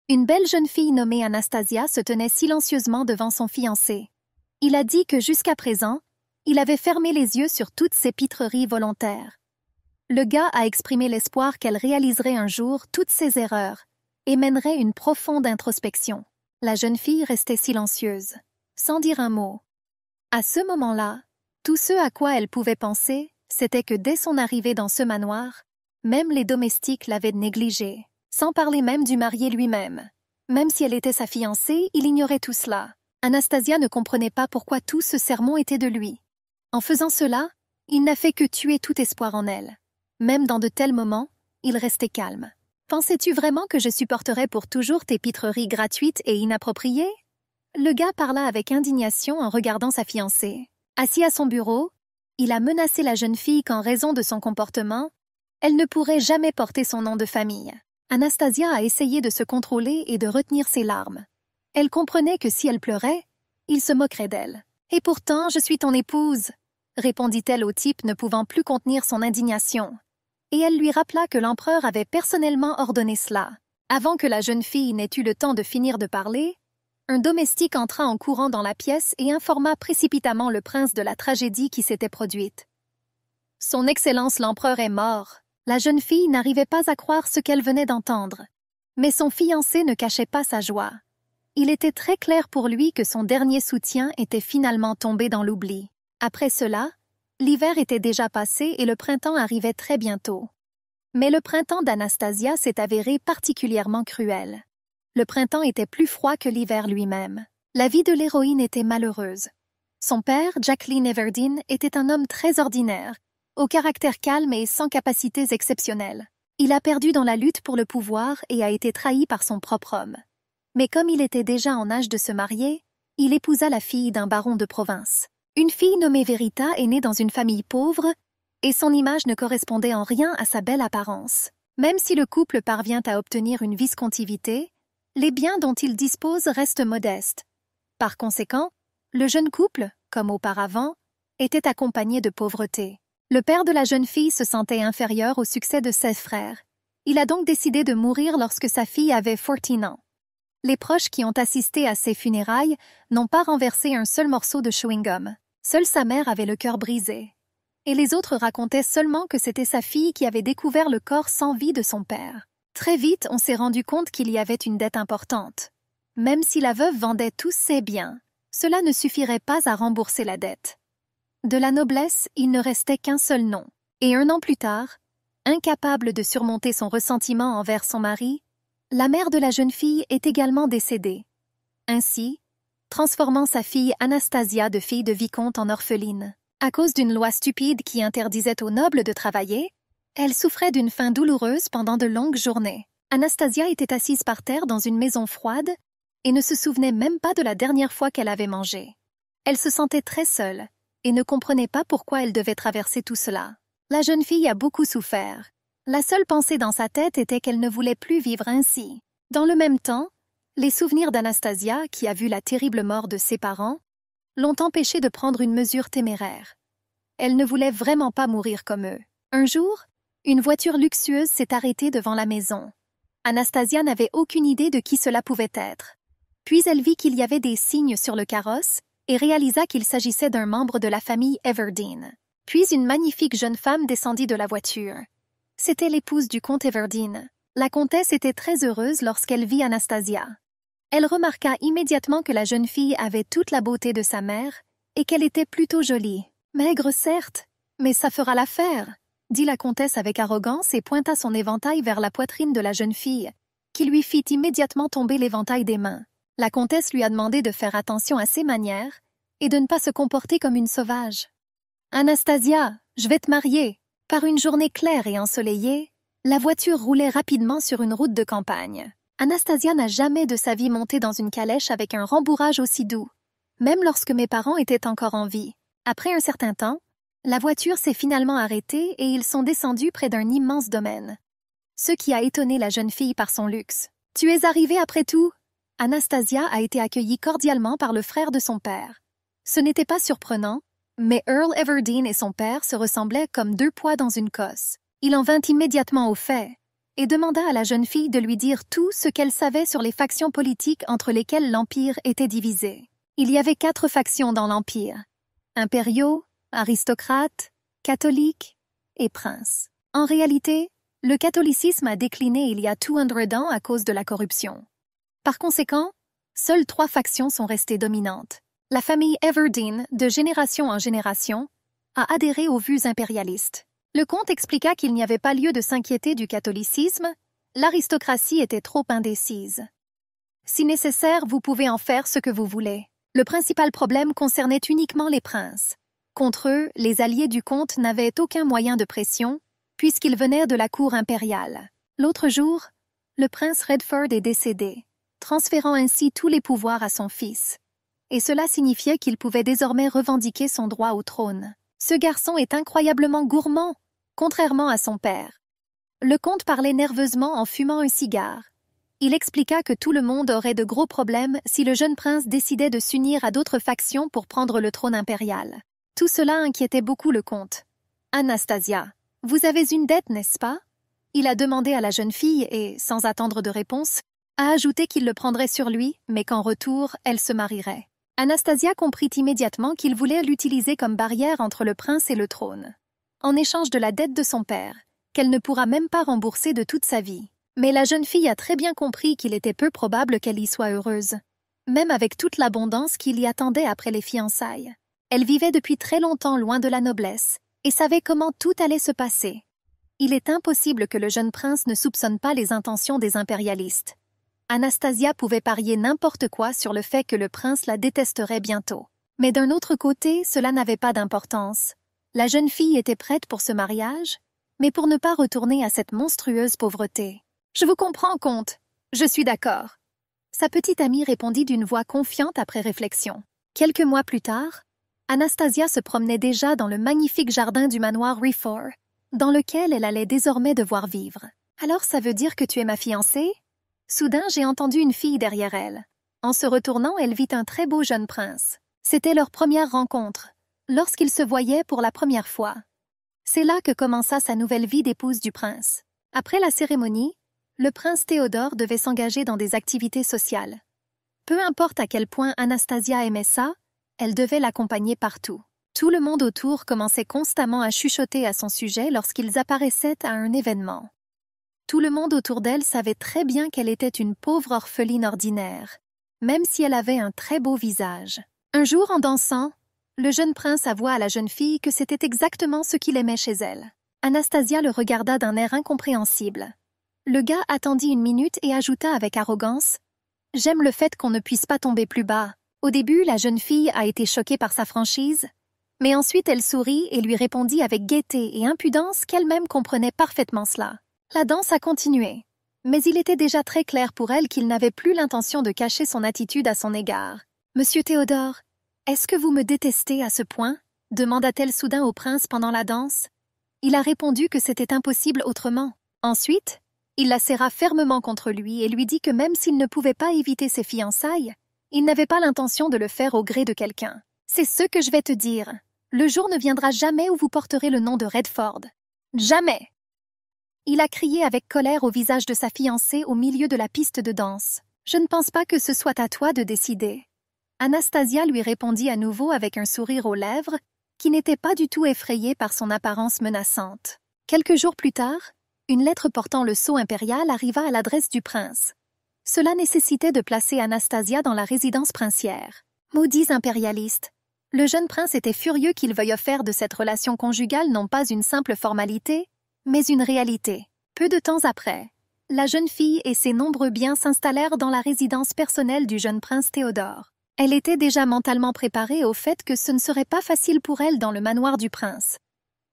Une belle jeune fille nommée Anastasia se tenait silencieusement devant son fiancé. Il a dit que jusqu'à présent, il avait fermé les yeux sur toutes ses pitreries volontaires. Le gars a exprimé l'espoir qu'elle réaliserait un jour toutes ses erreurs et mènerait une profonde introspection. La jeune fille restait silencieuse, sans dire un mot. À ce moment-là, tout ce à quoi elle pouvait penser, c'était que dès son arrivée dans ce manoir, même les domestiques l'avaient négligée, sans parler même du marié lui-même. Même si elle était sa fiancée, il ignorait tout cela. Anastasia ne comprenait pas pourquoi tout ce sermon était de lui. En faisant cela, il n'a fait que tuer tout espoir en elle. Même dans de tels moments, il restait calme. « Pensais-tu vraiment que je supporterais pour toujours tes pitreries gratuites et inappropriées ?» Le gars parla avec indignation en regardant sa fiancée. Assis à son bureau, il a menacé la jeune fille qu'en raison de son comportement, elle ne pourrait jamais porter son nom de famille. Anastasia a essayé de se contrôler et de retenir ses larmes. Elle comprenait que si elle pleurait, il se moquerait d'elle. « Et pourtant, je suis ton épouse !» répondit-elle au type ne pouvant plus contenir son indignation. Et elle lui rappela que l'empereur avait personnellement ordonné cela. Avant que la jeune fille n'ait eu le temps de finir de parler, un domestique entra en courant dans la pièce et informa précipitamment le prince de la tragédie qui s'était produite. « Son Excellence l'empereur est mort !» La jeune fille n'arrivait pas à croire ce qu'elle venait d'entendre. Mais son fiancé ne cachait pas sa joie. Il était très clair pour lui que son dernier soutien était finalement tombé dans l'oubli. Après cela, l'hiver était déjà passé et le printemps arrivait très bientôt. Mais le printemps d'Anastasia s'est avéré particulièrement cruel. Le printemps était plus froid que l'hiver lui-même. La vie de l'héroïne était malheureuse. Son père, Jacqueline Everdeen, était un homme très ordinaire, au caractère calme et sans capacités exceptionnelles. Il a perdu dans la lutte pour le pouvoir et a été trahi par son propre homme. Mais comme il était déjà en âge de se marier, il épousa la fille d'un baron de province. Une fille nommée Verita est née dans une famille pauvre et son image ne correspondait en rien à sa belle apparence. Même si le couple parvient à obtenir une viscontivité, les biens dont il dispose restent modestes. Par conséquent, le jeune couple, comme auparavant, était accompagné de pauvreté. Le père de la jeune fille se sentait inférieur au succès de ses frères. Il a donc décidé de mourir lorsque sa fille avait 14 ans. Les proches qui ont assisté à ses funérailles n'ont pas renversé un seul morceau de chewing-gum. Seule sa mère avait le cœur brisé. Et les autres racontaient seulement que c'était sa fille qui avait découvert le corps sans vie de son père. Très vite, on s'est rendu compte qu'il y avait une dette importante. Même si la veuve vendait tous ses biens, cela ne suffirait pas à rembourser la dette. De la noblesse, il ne restait qu'un seul nom. Et 1 an plus tard, incapable de surmonter son ressentiment envers son mari, la mère de la jeune fille est également décédée. Ainsi, transformant sa fille Anastasia de fille de vicomte en orpheline. À cause d'une loi stupide qui interdisait aux nobles de travailler, elle souffrait d'une faim douloureuse pendant de longues journées. Anastasia était assise par terre dans une maison froide et ne se souvenait même pas de la dernière fois qu'elle avait mangé. Elle se sentait très seule et ne comprenait pas pourquoi elle devait traverser tout cela. La jeune fille a beaucoup souffert. La seule pensée dans sa tête était qu'elle ne voulait plus vivre ainsi. Dans le même temps, les souvenirs d'Anastasia, qui a vu la terrible mort de ses parents, l'ont empêchée de prendre une mesure téméraire. Elle ne voulait vraiment pas mourir comme eux. Un jour, une voiture luxueuse s'est arrêtée devant la maison. Anastasia n'avait aucune idée de qui cela pouvait être. Puis elle vit qu'il y avait des signes sur le carrosse et réalisa qu'il s'agissait d'un membre de la famille Everdeen. Puis une magnifique jeune femme descendit de la voiture. C'était l'épouse du comte Everdeen. La comtesse était très heureuse lorsqu'elle vit Anastasia. Elle remarqua immédiatement que la jeune fille avait toute la beauté de sa mère et qu'elle était plutôt jolie. Maigre certes, mais ça fera l'affaire, dit la comtesse avec arrogance et pointa son éventail vers la poitrine de la jeune fille, qui lui fit immédiatement tomber l'éventail des mains. La comtesse lui a demandé de faire attention à ses manières et de ne pas se comporter comme une sauvage. « Anastasia, je vais te marier !» Par une journée claire et ensoleillée, la voiture roulait rapidement sur une route de campagne. Anastasia n'a jamais de sa vie monté dans une calèche avec un rembourrage aussi doux, même lorsque mes parents étaient encore en vie. Après un certain temps, la voiture s'est finalement arrêtée et ils sont descendus près d'un immense domaine. Ce qui a étonné la jeune fille par son luxe. « Tu es arrivée après tout ?» Anastasia a été accueillie cordialement par le frère de son père. Ce n'était pas surprenant, mais Earl Everdeen et son père se ressemblaient comme 2 pois dans une cosse. Il en vint immédiatement au fait. et demanda à la jeune fille de lui dire tout ce qu'elle savait sur les factions politiques entre lesquelles l'Empire était divisé. Il y avait 4 factions dans l'Empire: impériaux, aristocrates, catholiques et princes. En réalité, le catholicisme a décliné il y a 200 ans à cause de la corruption. Par conséquent, seules 3 factions sont restées dominantes. La famille Everdeen, de génération en génération, a adhéré aux vues impérialistes. Le comte expliqua qu'il n'y avait pas lieu de s'inquiéter du catholicisme, l'aristocratie était trop indécise. Si nécessaire, vous pouvez en faire ce que vous voulez. Le principal problème concernait uniquement les princes. Contre eux, les alliés du comte n'avaient aucun moyen de pression, puisqu'ils venaient de la cour impériale. L'autre jour, le prince Redford est décédé, transférant ainsi tous les pouvoirs à son fils. Et cela signifiait qu'il pouvait désormais revendiquer son droit au trône. Ce garçon est incroyablement gourmand, contrairement à son père. Le comte parlait nerveusement en fumant un cigare. Il expliqua que tout le monde aurait de gros problèmes si le jeune prince décidait de s'unir à d'autres factions pour prendre le trône impérial. Tout cela inquiétait beaucoup le comte. « Anastasia, vous avez une dette, n'est-ce pas ?» Il a demandé à la jeune fille et, sans attendre de réponse, a ajouté qu'il le prendrait sur lui, mais qu'en retour, elle se marierait. Anastasia comprit immédiatement qu'il voulait l'utiliser comme barrière entre le prince et le trône, en échange de la dette de son père, qu'elle ne pourra même pas rembourser de toute sa vie. Mais la jeune fille a très bien compris qu'il était peu probable qu'elle y soit heureuse, même avec toute l'abondance qui l'y attendait après les fiançailles. Elle vivait depuis très longtemps loin de la noblesse et savait comment tout allait se passer. Il est impossible que le jeune prince ne soupçonne pas les intentions des impérialistes. Anastasia pouvait parier n'importe quoi sur le fait que le prince la détesterait bientôt. Mais d'un autre côté, cela n'avait pas d'importance. La jeune fille était prête pour ce mariage, mais pour ne pas retourner à cette monstrueuse pauvreté. « Je vous comprends, comte. Je suis d'accord. » Sa petite amie répondit d'une voix confiante après réflexion. Quelques mois plus tard, Anastasia se promenait déjà dans le magnifique jardin du manoir Reform, dans lequel elle allait désormais devoir vivre. « Alors ça veut dire que tu es ma fiancée ?» Soudain, j'ai entendu une fille derrière elle. En se retournant, elle vit un très beau jeune prince. C'était leur première rencontre, lorsqu'ils se voyaient pour la première fois. C'est là que commença sa nouvelle vie d'épouse du prince. Après la cérémonie, le prince Théodore devait s'engager dans des activités sociales. Peu importe à quel point Anastasia aimait ça, elle devait l'accompagner partout. Tout le monde autour commençait constamment à chuchoter à son sujet lorsqu'ils apparaissaient à un événement. Tout le monde autour d'elle savait très bien qu'elle était une pauvre orpheline ordinaire, même si elle avait un très beau visage. Un jour, en dansant, le jeune prince avoua à la jeune fille que c'était exactement ce qu'il aimait chez elle. Anastasia le regarda d'un air incompréhensible. Le gars attendit une minute et ajouta avec arrogance « J'aime le fait qu'on ne puisse pas tomber plus bas. » Au début, la jeune fille a été choquée par sa franchise, mais ensuite elle sourit et lui répondit avec gaieté et impudence qu'elle-même comprenait parfaitement cela. La danse a continué, mais il était déjà très clair pour elle qu'il n'avait plus l'intention de cacher son attitude à son égard. « Monsieur Théodore, est-ce que vous me détestez à ce point ?» demanda-t-elle soudain au prince pendant la danse. Il a répondu que c'était impossible autrement. Ensuite, il la serra fermement contre lui et lui dit que même s'il ne pouvait pas éviter ses fiançailles, il n'avait pas l'intention de le faire au gré de quelqu'un. « C'est ce que je vais te dire. Le jour ne viendra jamais où vous porterez le nom de Redford. Jamais !» Il a crié avec colère au visage de sa fiancée au milieu de la piste de danse. « Je ne pense pas que ce soit à toi de décider. » Anastasia lui répondit à nouveau avec un sourire aux lèvres, qui n'était pas du tout effrayé par son apparence menaçante. Quelques jours plus tard, une lettre portant le sceau impérial arriva à l'adresse du prince. Cela nécessitait de placer Anastasia dans la résidence princière. Maudits impérialistes! Le jeune prince était furieux qu'il veuille faire de cette relation conjugale non pas une simple formalité, mais une réalité. Peu de temps après, la jeune fille et ses nombreux biens s'installèrent dans la résidence personnelle du jeune prince Théodore. Elle était déjà mentalement préparée au fait que ce ne serait pas facile pour elle dans le manoir du prince.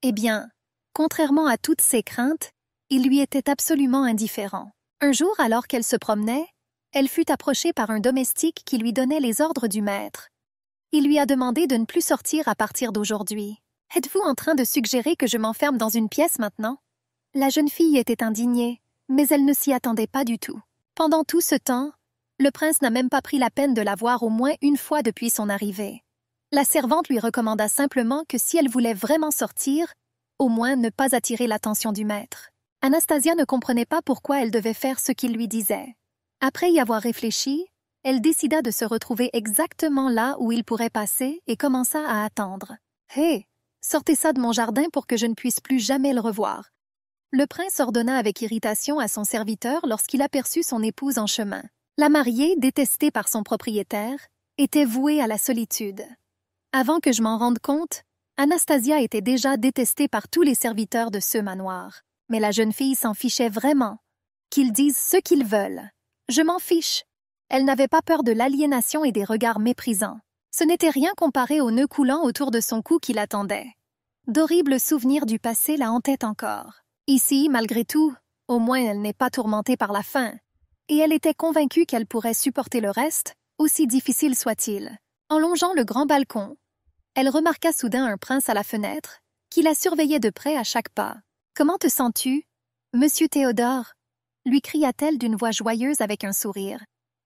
Eh bien, contrairement à toutes ses craintes, il lui était absolument indifférent. Un jour, alors qu'elle se promenait, elle fut approchée par un domestique qui lui donnait les ordres du maître. Il lui a demandé de ne plus sortir à partir d'aujourd'hui. « Êtes-vous en train de suggérer que je m'enferme dans une pièce maintenant ?» La jeune fille était indignée, mais elle ne s'y attendait pas du tout. Pendant tout ce temps, le prince n'a même pas pris la peine de la voir au moins une fois depuis son arrivée. La servante lui recommanda simplement que si elle voulait vraiment sortir, au moins ne pas attirer l'attention du maître. Anastasia ne comprenait pas pourquoi elle devait faire ce qu'il lui disait. Après y avoir réfléchi, elle décida de se retrouver exactement là où il pourrait passer et commença à attendre. « Hé, sortez ça de mon jardin pour que je ne puisse plus jamais le revoir. » Le prince ordonna avec irritation à son serviteur lorsqu'il aperçut son épouse en chemin. La mariée, détestée par son propriétaire, était vouée à la solitude. Avant que je m'en rende compte, Anastasia était déjà détestée par tous les serviteurs de ce manoir. Mais la jeune fille s'en fichait vraiment. Qu'ils disent ce qu'ils veulent. Je m'en fiche. Elle n'avait pas peur de l'aliénation et des regards méprisants. Ce n'était rien comparé au nœud coulant autour de son cou qui l'attendait. D'horribles souvenirs du passé la hantaient encore. Ici, malgré tout, au moins elle n'est pas tourmentée par la faim. Et elle était convaincue qu'elle pourrait supporter le reste, aussi difficile soit-il. En longeant le grand balcon, elle remarqua soudain un prince à la fenêtre, qui la surveillait de près à chaque pas. « Comment te sens-tu, monsieur Théodore ?» lui cria-t-elle d'une voix joyeuse avec un sourire.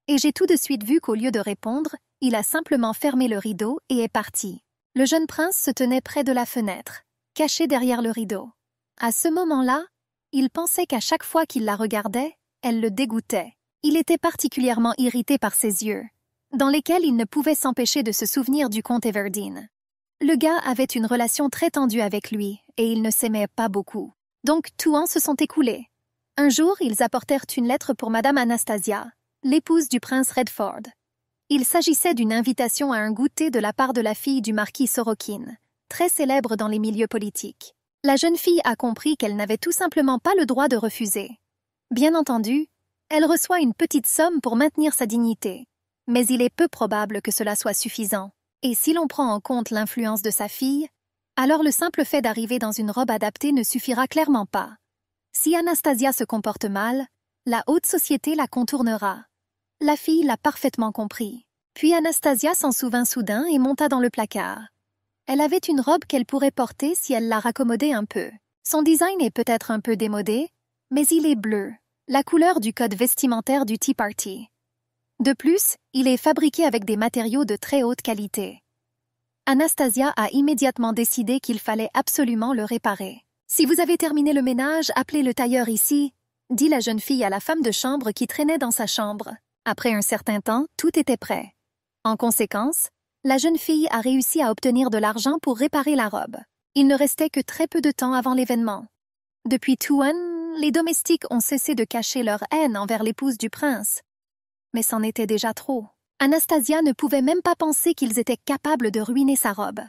Et j'ai tout de suite vu qu'au lieu de répondre, il a simplement fermé le rideau et est parti. Le jeune prince se tenait près de la fenêtre, caché derrière le rideau. À ce moment-là, il pensait qu'à chaque fois qu'il la regardait, elle le dégoûtait. Il était particulièrement irrité par ses yeux, dans lesquels il ne pouvait s'empêcher de se souvenir du comte Everdeen. Le gars avait une relation très tendue avec lui, et ils ne s'aimaient pas beaucoup. Donc, tout an se sont écoulés. Un jour, ils apportèrent une lettre pour Madame Anastasia, l'épouse du prince Redford. Il s'agissait d'une invitation à un goûter de la part de la fille du marquis Sorokin, très célèbre dans les milieux politiques. La jeune fille a compris qu'elle n'avait tout simplement pas le droit de refuser. Bien entendu, elle reçoit une petite somme pour maintenir sa dignité, mais il est peu probable que cela soit suffisant. Et si l'on prend en compte l'influence de sa fille, alors le simple fait d'arriver dans une robe adaptée ne suffira clairement pas. Si Anastasia se comporte mal, la haute société la contournera. La fille l'a parfaitement compris. Puis Anastasia s'en souvint soudain et monta dans le placard. Elle avait une robe qu'elle pourrait porter si elle la raccommodait un peu. Son design est peut-être un peu démodé, mais il est bleu, la couleur du code vestimentaire du Tea Party. De plus, il est fabriqué avec des matériaux de très haute qualité. Anastasia a immédiatement décidé qu'il fallait absolument le réparer. « Si vous avez terminé le ménage, appelez le tailleur ici », dit la jeune fille à la femme de chambre qui traînait dans sa chambre. Après un certain temps, tout était prêt. En conséquence, la jeune fille a réussi à obtenir de l'argent pour réparer la robe. Il ne restait que très peu de temps avant l'événement. Depuis Tuan, les domestiques ont cessé de cacher leur haine envers l'épouse du prince. Mais c'en était déjà trop. Anastasia ne pouvait même pas penser qu'ils étaient capables de ruiner sa robe.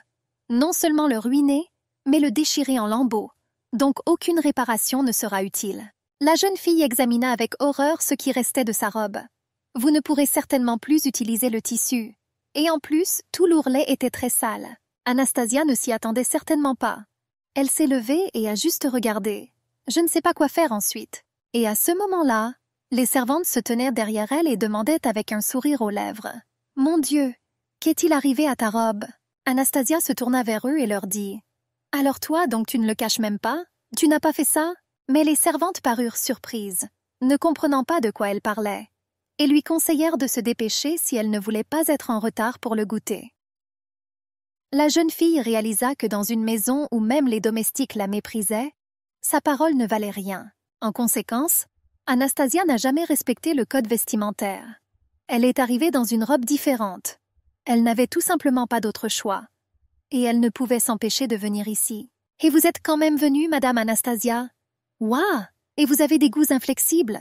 Non seulement le ruiner, mais le déchirer en lambeaux, donc aucune réparation ne sera utile. La jeune fille examina avec horreur ce qui restait de sa robe. Vous ne pourrez certainement plus utiliser le tissu. Et en plus, tout l'ourlet était très sale. Anastasia ne s'y attendait certainement pas. Elle s'est levée et a juste regardé. Je ne sais pas quoi faire ensuite. Et à ce moment-là, les servantes se tenaient derrière elle et demandaient avec un sourire aux lèvres. « Mon Dieu, qu'est-il arrivé à ta robe ?» Anastasia se tourna vers eux et leur dit « Alors toi, donc tu ne le caches même pas? Tu n'as pas fait ça ?» Mais les servantes parurent surprises, ne comprenant pas de quoi elle parlait, et lui conseillèrent de se dépêcher si elle ne voulait pas être en retard pour le goûter. La jeune fille réalisa que dans une maison où même les domestiques la méprisaient, sa parole ne valait rien. En conséquence, Anastasia n'a jamais respecté le code vestimentaire. Elle est arrivée dans une robe différente. Elle n'avait tout simplement pas d'autre choix. Et elle ne pouvait s'empêcher de venir ici. « Et vous êtes quand même venue, Madame Anastasia ?»« Ouah! Et vous avez des goûts inflexibles !»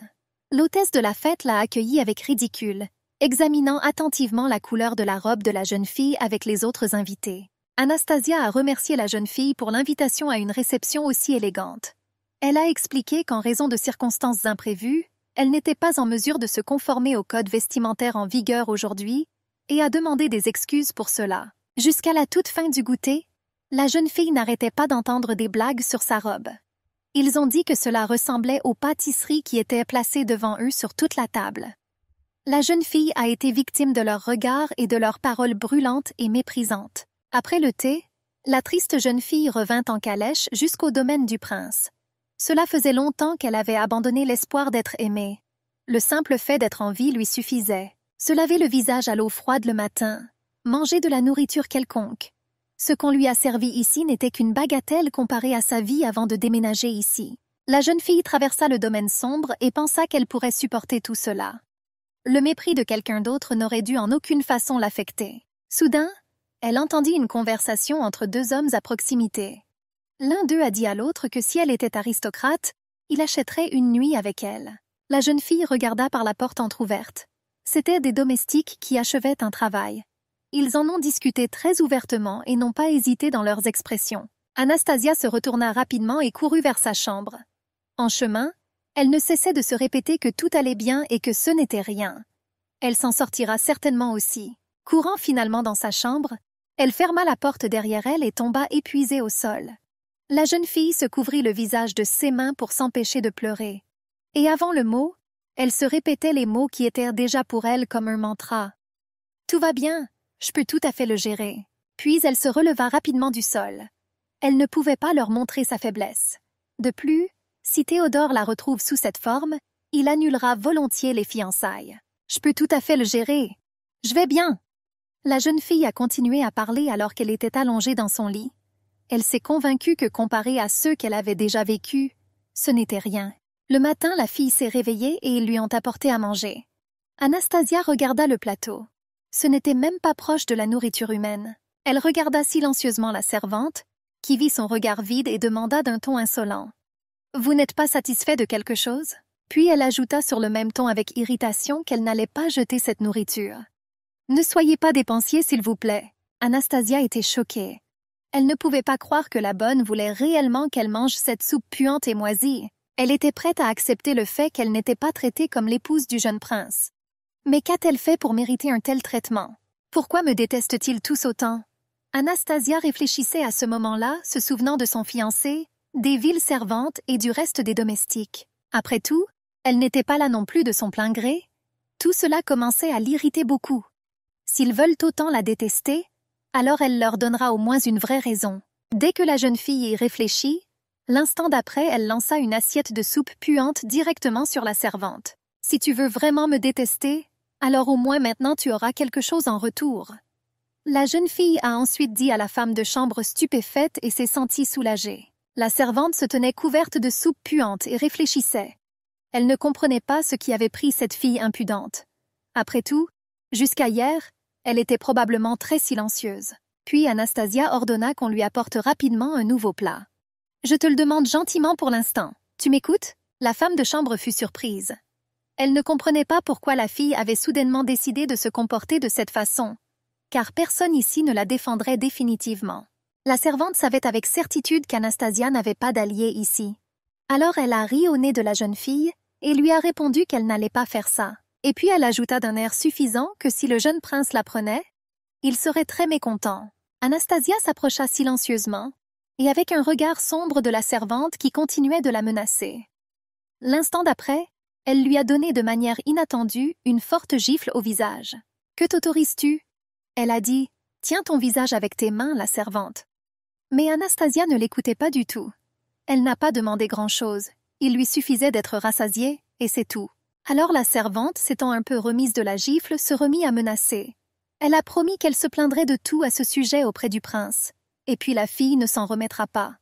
L'hôtesse de la fête l'a accueillie avec ridicule, examinant attentivement la couleur de la robe de la jeune fille avec les autres invités. Anastasia a remercié la jeune fille pour l'invitation à une réception aussi élégante. Elle a expliqué qu'en raison de circonstances imprévues, elle n'était pas en mesure de se conformer au code vestimentaire en vigueur aujourd'hui et a demandé des excuses pour cela. Jusqu'à la toute fin du goûter, la jeune fille n'arrêtait pas d'entendre des blagues sur sa robe. Ils ont dit que cela ressemblait aux pâtisseries qui étaient placées devant eux sur toute la table. La jeune fille a été victime de leurs regards et de leurs paroles brûlantes et méprisantes. Après le thé, la triste jeune fille revint en calèche jusqu'au domaine du prince. Cela faisait longtemps qu'elle avait abandonné l'espoir d'être aimée. Le simple fait d'être en vie lui suffisait. Se laver le visage à l'eau froide le matin, manger de la nourriture quelconque. Ce qu'on lui a servi ici n'était qu'une bagatelle comparée à sa vie avant de déménager ici. La jeune fille traversa le domaine sombre et pensa qu'elle pourrait supporter tout cela. Le mépris de quelqu'un d'autre n'aurait dû en aucune façon l'affecter. Soudain, elle entendit une conversation entre deux hommes à proximité. L'un d'eux a dit à l'autre que si elle était aristocrate, il achèterait une nuit avec elle. La jeune fille regarda par la porte entr'ouverte. C'étaient des domestiques qui achevaient un travail. Ils en ont discuté très ouvertement et n'ont pas hésité dans leurs expressions. Anastasia se retourna rapidement et courut vers sa chambre. En chemin, elle ne cessait de se répéter que tout allait bien et que ce n'était rien. Elle s'en sortira certainement aussi. Courant finalement dans sa chambre, elle ferma la porte derrière elle et tomba épuisée au sol. La jeune fille se couvrit le visage de ses mains pour s'empêcher de pleurer. Et avant le mot, elle se répétait les mots qui étaient déjà pour elle comme un mantra. « Tout va bien, je peux tout à fait le gérer. » Puis elle se releva rapidement du sol. Elle ne pouvait pas leur montrer sa faiblesse. De plus, si Théodore la retrouve sous cette forme, il annulera volontiers les fiançailles. « Je peux tout à fait le gérer. Je vais bien. » La jeune fille a continué à parler alors qu'elle était allongée dans son lit. Elle s'est convaincue que comparé à ceux qu'elle avait déjà vécus, ce n'était rien. Le matin, la fille s'est réveillée et ils lui ont apporté à manger. Anastasia regarda le plateau. Ce n'était même pas proche de la nourriture humaine. Elle regarda silencieusement la servante, qui vit son regard vide et demanda d'un ton insolent. « Vous n'êtes pas satisfait de quelque chose ?» Puis elle ajouta sur le même ton avec irritation qu'elle n'allait pas jeter cette nourriture. « Ne soyez pas dépensier, s'il vous plaît. » Anastasia était choquée. Elle ne pouvait pas croire que la bonne voulait réellement qu'elle mange cette soupe puante et moisie. Elle était prête à accepter le fait qu'elle n'était pas traitée comme l'épouse du jeune prince. Mais qu'a-t-elle fait pour mériter un tel traitement? Pourquoi me détestent-ils tous autant? Anastasia réfléchissait à ce moment-là, se souvenant de son fiancé, des viles servantes et du reste des domestiques. Après tout, elle n'était pas là non plus de son plein gré. Tout cela commençait à l'irriter beaucoup. S'ils veulent autant la détester, alors elle leur donnera au moins une vraie raison. Dès que la jeune fille y réfléchit, l'instant d'après, elle lança une assiette de soupe puante directement sur la servante. « Si tu veux vraiment me détester, alors au moins maintenant tu auras quelque chose en retour. » La jeune fille a ensuite dit à la femme de chambre stupéfaite et s'est sentie soulagée. La servante se tenait couverte de soupe puante et réfléchissait. Elle ne comprenait pas ce qui avait pris cette fille impudente. Après tout, jusqu'à hier, elle était probablement très silencieuse. Puis Anastasia ordonna qu'on lui apporte rapidement un nouveau plat. « Je te le demande gentiment pour l'instant. Tu m'écoutes ?» La femme de chambre fut surprise. Elle ne comprenait pas pourquoi la fille avait soudainement décidé de se comporter de cette façon, car personne ici ne la défendrait définitivement. La servante savait avec certitude qu'Anastasia n'avait pas d'allié ici. Alors elle a ri au nez de la jeune fille et lui a répondu qu'elle n'allait pas faire ça. Et puis elle ajouta d'un air suffisant que si le jeune prince l'apprenait, il serait très mécontent. Anastasia s'approcha silencieusement, et avec un regard sombre de la servante qui continuait de la menacer. L'instant d'après, elle lui a donné de manière inattendue une forte gifle au visage. « Que t'autorises-tu » Elle a dit. « Tiens ton visage avec tes mains, la servante. » Mais Anastasia ne l'écoutait pas du tout. Elle n'a pas demandé grand-chose. Il lui suffisait d'être rassasiée, et c'est tout. Alors la servante, s'étant un peu remise de la gifle, se remit à menacer. Elle a promis qu'elle se plaindrait de tout à ce sujet auprès du prince. Et puis la fille ne s'en remettra pas.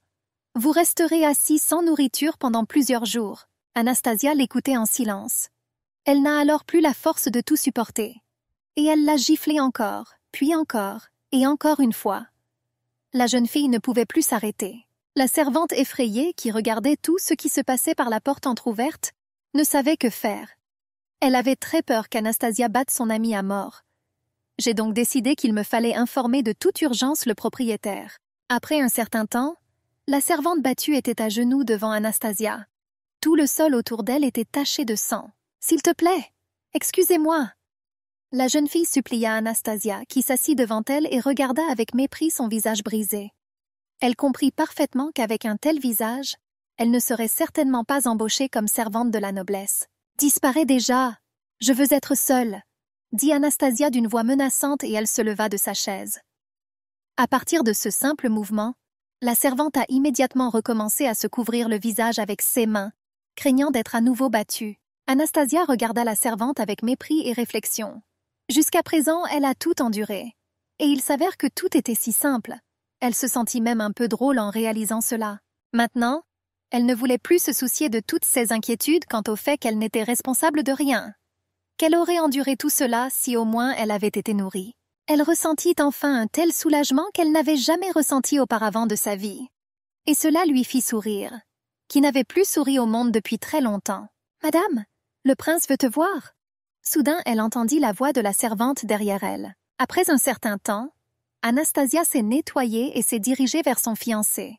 Vous resterez assis sans nourriture pendant plusieurs jours. Anastasia l'écoutait en silence. Elle n'a alors plus la force de tout supporter. Et elle l'a giflé encore, puis encore, et encore une fois. La jeune fille ne pouvait plus s'arrêter. La servante effrayée, qui regardait tout ce qui se passait par la porte entr'ouverte, ne savait que faire. Elle avait très peur qu'Anastasia batte son amie à mort. J'ai donc décidé qu'il me fallait informer de toute urgence le propriétaire. Après un certain temps, la servante battue était à genoux devant Anastasia. Tout le sol autour d'elle était taché de sang. « S'il te plaît, excusez-moi !» La jeune fille supplia Anastasia, qui s'assit devant elle et regarda avec mépris son visage brisé. Elle comprit parfaitement qu'avec un tel visage, elle ne serait certainement pas embauchée comme servante de la noblesse. « Disparais déjà! Je veux être seule !» dit Anastasia d'une voix menaçante et elle se leva de sa chaise. À partir de ce simple mouvement, la servante a immédiatement recommencé à se couvrir le visage avec ses mains, craignant d'être à nouveau battue. Anastasia regarda la servante avec mépris et réflexion. Jusqu'à présent, elle a tout enduré. Et il s'avère que tout était si simple. Elle se sentit même un peu drôle en réalisant cela. Maintenant, Elle ne voulait plus se soucier de toutes ses inquiétudes quant au fait qu'elle n'était responsable de rien. Qu'elle aurait enduré tout cela si au moins elle avait été nourrie. Elle ressentit enfin un tel soulagement qu'elle n'avait jamais ressenti auparavant de sa vie. Et cela lui fit sourire, qui n'avait plus souri au monde depuis très longtemps. « Madame, le prince veut te voir. » Soudain, elle entendit la voix de la servante derrière elle. Après un certain temps, Anastasia s'est nettoyée et s'est dirigée vers son fiancé.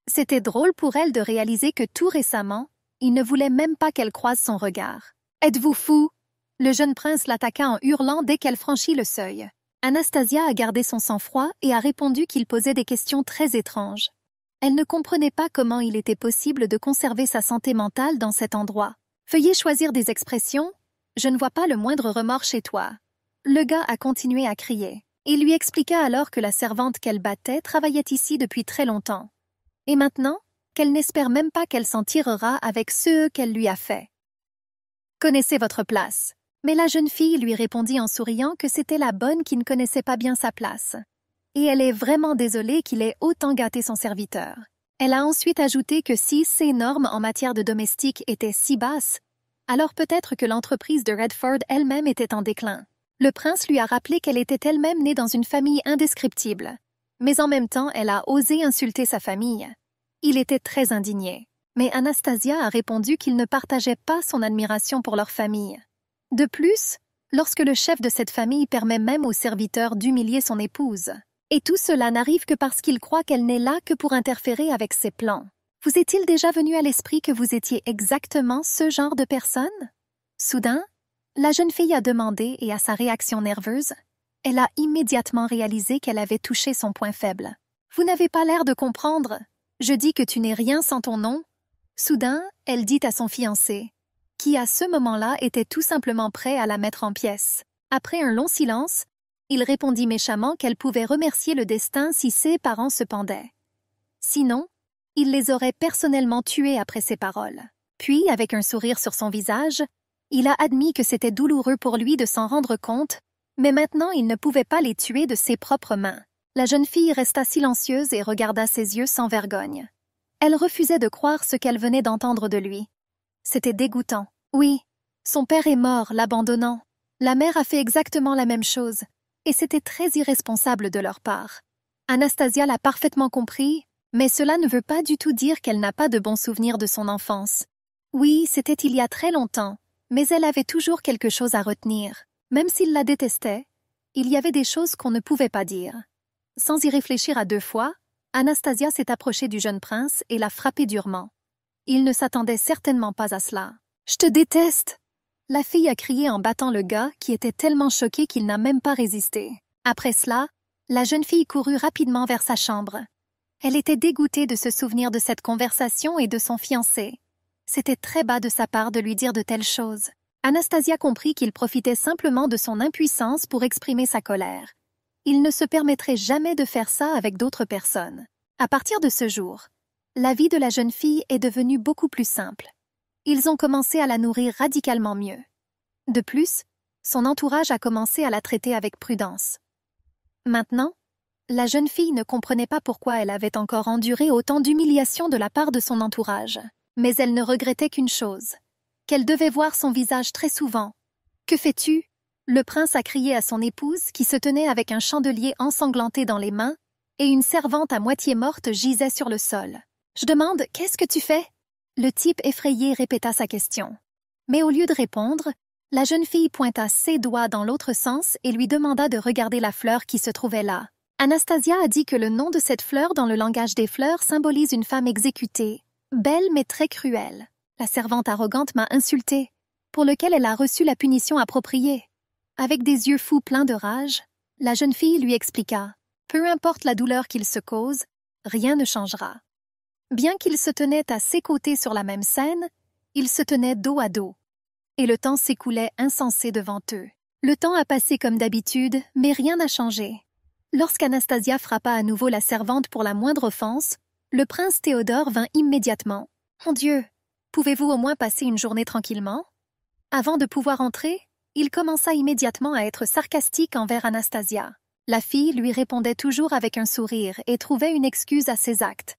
C'était drôle pour elle de réaliser que tout récemment, il ne voulait même pas qu'elle croise son regard. « Êtes-vous fou ?» Le jeune prince l'attaqua en hurlant dès qu'elle franchit le seuil. Anastasia a gardé son sang-froid et a répondu qu'il posait des questions très étranges. Elle ne comprenait pas comment il était possible de conserver sa santé mentale dans cet endroit. « Veuillez choisir des expressions. Je ne vois pas le moindre remords chez toi. » Le gars a continué à crier. Il lui expliqua alors que la servante qu'elle battait travaillait ici depuis très longtemps. Et maintenant, qu'elle n'espère même pas qu'elle s'en tirera avec ce qu'elle lui a fait. « Connaissez votre place. » Mais la jeune fille lui répondit en souriant que c'était la bonne qui ne connaissait pas bien sa place. Et elle est vraiment désolée qu'il ait autant gâté son serviteur. Elle a ensuite ajouté que si ses normes en matière de domestique étaient si basses, alors peut-être que l'entreprise de Redford elle-même était en déclin. Le prince lui a rappelé qu'elle était elle-même née dans une famille indescriptible. Mais en même temps, elle a osé insulter sa famille. Il était très indigné. Mais Anastasia a répondu qu'il ne partageait pas son admiration pour leur famille. De plus, lorsque le chef de cette famille permet même aux serviteurs d'humilier son épouse. Et tout cela n'arrive que parce qu'il croit qu'elle n'est là que pour interférer avec ses plans. Vous est-il déjà venu à l'esprit que vous étiez exactement ce genre de personne? Soudain, la jeune fille a demandé et à sa réaction nerveuse, elle a immédiatement réalisé qu'elle avait touché son point faible. Vous n'avez pas l'air de comprendre. Je dis que tu n'es rien sans ton nom. Soudain, elle dit à son fiancé, qui à ce moment-là était tout simplement prêt à la mettre en pièces. Après un long silence, il répondit méchamment qu'elle pouvait remercier le destin si ses parents se pendaient. Sinon, il les aurait personnellement tués après ces paroles. Puis, avec un sourire sur son visage, il a admis que c'était douloureux pour lui de s'en rendre compte, mais maintenant il ne pouvait pas les tuer de ses propres mains. La jeune fille resta silencieuse et regarda ses yeux sans vergogne. Elle refusait de croire ce qu'elle venait d'entendre de lui. C'était dégoûtant. Oui, son père est mort, l'abandonnant. La mère a fait exactement la même chose, et c'était très irresponsable de leur part. Anastasia l'a parfaitement compris, mais cela ne veut pas du tout dire qu'elle n'a pas de bons souvenirs de son enfance. Oui, c'était il y a très longtemps, mais elle avait toujours quelque chose à retenir. Même s'il la détestait, il y avait des choses qu'on ne pouvait pas dire. Sans y réfléchir à deux fois, Anastasia s'est approchée du jeune prince et l'a frappé durement. Il ne s'attendait certainement pas à cela. « Je te déteste !» La fille a crié en battant le gars qui était tellement choqué qu'il n'a même pas résisté. Après cela, la jeune fille courut rapidement vers sa chambre. Elle était dégoûtée de se souvenir de cette conversation et de son fiancé. C'était très bas de sa part de lui dire de telles choses. Anastasia comprit qu'il profitait simplement de son impuissance pour exprimer sa colère. Il ne se permettrait jamais de faire ça avec d'autres personnes. À partir de ce jour, la vie de la jeune fille est devenue beaucoup plus simple. Ils ont commencé à la nourrir radicalement mieux. De plus, son entourage a commencé à la traiter avec prudence. Maintenant, la jeune fille ne comprenait pas pourquoi elle avait encore enduré autant d'humiliations de la part de son entourage. Mais elle ne regrettait qu'une chose, qu'elle devait voir son visage très souvent. « Que fais-tu » Le prince a crié à son épouse qui se tenait avec un chandelier ensanglanté dans les mains et une servante à moitié morte gisait sur le sol. « Je demande, qu'est-ce que tu fais ?» Le type effrayé répéta sa question. Mais au lieu de répondre, la jeune fille pointa ses doigts dans l'autre sens et lui demanda de regarder la fleur qui se trouvait là. Anastasia a dit que le nom de cette fleur dans le langage des fleurs symbolise une femme exécutée, belle mais très cruelle. La servante arrogante m'a insultée, pour lequel elle a reçu la punition appropriée. Avec des yeux fous pleins de rage, la jeune fille lui expliqua « Peu importe la douleur qu'il se cause, rien ne changera. » Bien qu'ils se tenaient à ses côtés sur la même scène, ils se tenaient dos à dos. Et le temps s'écoulait insensé devant eux. Le temps a passé comme d'habitude, mais rien n'a changé. Lorsqu'Anastasia frappa à nouveau la servante pour la moindre offense, le prince Théodore vint immédiatement. « Mon Dieu, pouvez-vous au moins passer une journée tranquillement ?» Avant de pouvoir entrer, il commença immédiatement à être sarcastique envers Anastasia. La fille lui répondait toujours avec un sourire et trouvait une excuse à ses actes.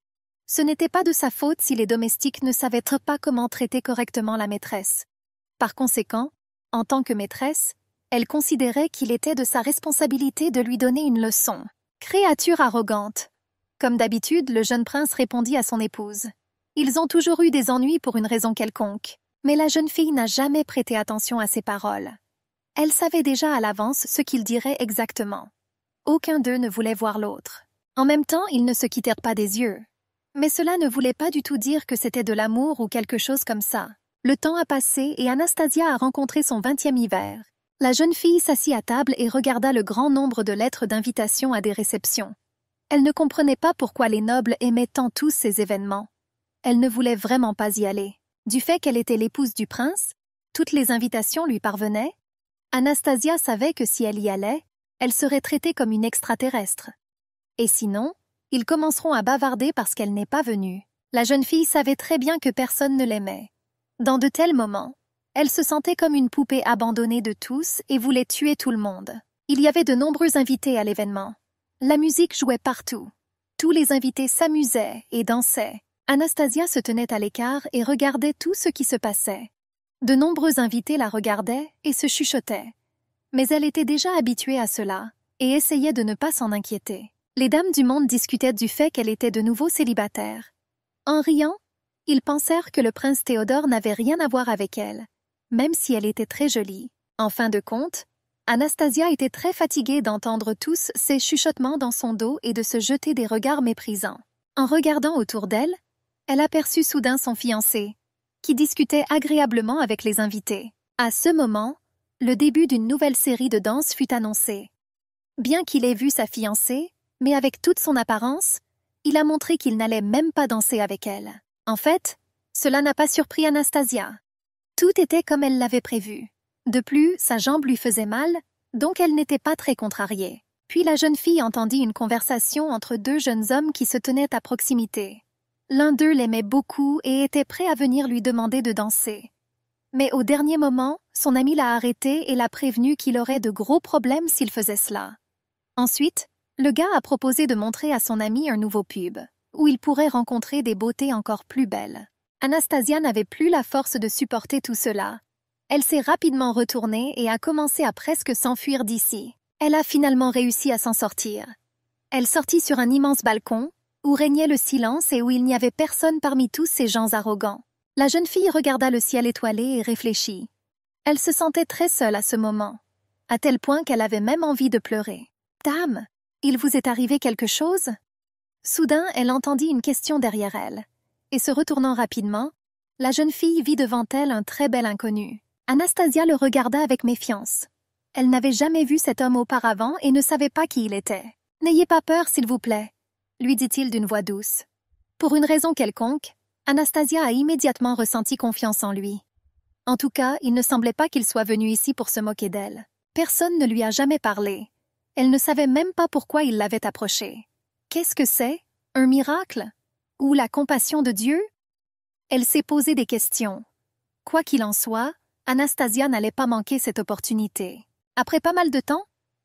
Ce n'était pas de sa faute si les domestiques ne savaient pas comment traiter correctement la maîtresse. Par conséquent, en tant que maîtresse, elle considérait qu'il était de sa responsabilité de lui donner une leçon. Créature arrogante. Comme d'habitude, le jeune prince répondit à son épouse. Ils ont toujours eu des ennuis pour une raison quelconque, mais la jeune fille n'a jamais prêté attention à ses paroles. Elle savait déjà à l'avance ce qu'il dirait exactement. Aucun d'eux ne voulait voir l'autre. En même temps, ils ne se quittèrent pas des yeux. Mais cela ne voulait pas du tout dire que c'était de l'amour ou quelque chose comme ça. Le temps a passé et Anastasia a rencontré son 20e hiver. La jeune fille s'assit à table et regarda le grand nombre de lettres d'invitation à des réceptions. Elle ne comprenait pas pourquoi les nobles aimaient tant tous ces événements. Elle ne voulait vraiment pas y aller. Du fait qu'elle était l'épouse du prince, toutes les invitations lui parvenaient. Anastasia savait que si elle y allait, elle serait traitée comme une extraterrestre. Et sinon, ils commenceront à bavarder parce qu'elle n'est pas venue. La jeune fille savait très bien que personne ne l'aimait. Dans de tels moments, elle se sentait comme une poupée abandonnée de tous et voulait tuer tout le monde. Il y avait de nombreux invités à l'événement. La musique jouait partout. Tous les invités s'amusaient et dansaient. Anastasia se tenait à l'écart et regardait tout ce qui se passait. De nombreux invités la regardaient et se chuchotaient. Mais elle était déjà habituée à cela et essayait de ne pas s'en inquiéter. Les dames du monde discutaient du fait qu'elle était de nouveau célibataire. En riant, ils pensèrent que le prince Théodore n'avait rien à voir avec elle, même si elle était très jolie. En fin de compte, Anastasia était très fatiguée d'entendre tous ces chuchotements dans son dos et de se jeter des regards méprisants. En regardant autour d'elle, elle aperçut soudain son fiancé, qui discutait agréablement avec les invités. À ce moment, le début d'une nouvelle série de danses fut annoncé. Bien qu'il ait vu sa fiancée, mais avec toute son apparence, il a montré qu'il n'allait même pas danser avec elle. En fait, cela n'a pas surpris Anastasia. Tout était comme elle l'avait prévu. De plus, sa jambe lui faisait mal, donc elle n'était pas très contrariée. Puis la jeune fille entendit une conversation entre deux jeunes hommes qui se tenaient à proximité. L'un d'eux l'aimait beaucoup et était prêt à venir lui demander de danser. Mais au dernier moment, son ami l'a arrêté et l'a prévenu qu'il aurait de gros problèmes s'il faisait cela. Ensuite, le gars a proposé de montrer à son ami un nouveau pub, où il pourrait rencontrer des beautés encore plus belles. Anastasia n'avait plus la force de supporter tout cela. Elle s'est rapidement retournée et a commencé à presque s'enfuir d'ici. Elle a finalement réussi à s'en sortir. Elle sortit sur un immense balcon, où régnait le silence et où il n'y avait personne parmi tous ces gens arrogants. La jeune fille regarda le ciel étoilé et réfléchit. Elle se sentait très seule à ce moment, à tel point qu'elle avait même envie de pleurer. « Dame, il vous est arrivé quelque chose ?» Soudain, elle entendit une question derrière elle, et se retournant rapidement, la jeune fille vit devant elle un très bel inconnu. Anastasia le regarda avec méfiance. Elle n'avait jamais vu cet homme auparavant et ne savait pas qui il était. « N'ayez pas peur, s'il vous plaît, » lui dit-il d'une voix douce. Pour une raison quelconque, Anastasia a immédiatement ressenti confiance en lui. En tout cas, il ne semblait pas qu'il soit venu ici pour se moquer d'elle. Personne ne lui a jamais parlé. Elle ne savait même pas pourquoi il l'avait approchée. Qu'est-ce que c'est? Un miracle? Ou la compassion de Dieu? Elle s'est posé des questions. Quoi qu'il en soit, Anastasia n'allait pas manquer cette opportunité. Après pas mal de temps,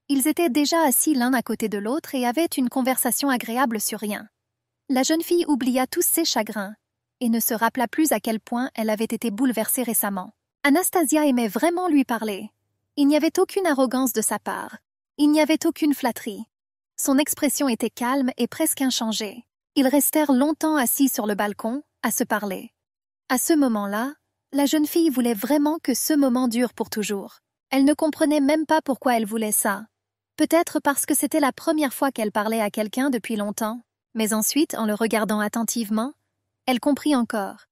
ils étaient déjà assis l'un à côté de l'autre et avaient une conversation agréable sur rien. La jeune fille oublia tous ses chagrins et ne se rappela plus à quel point elle avait été bouleversée récemment. Anastasia aimait vraiment lui parler. Il n'y avait aucune arrogance de sa part. Il n'y avait aucune flatterie. Son expression était calme et presque inchangée. Ils restèrent longtemps assis sur le balcon, à se parler. À ce moment-là, la jeune fille voulait vraiment que ce moment dure pour toujours. Elle ne comprenait même pas pourquoi elle voulait ça. Peut-être parce que c'était la première fois qu'elle parlait à quelqu'un depuis longtemps, mais ensuite, en le regardant attentivement, elle comprit encore.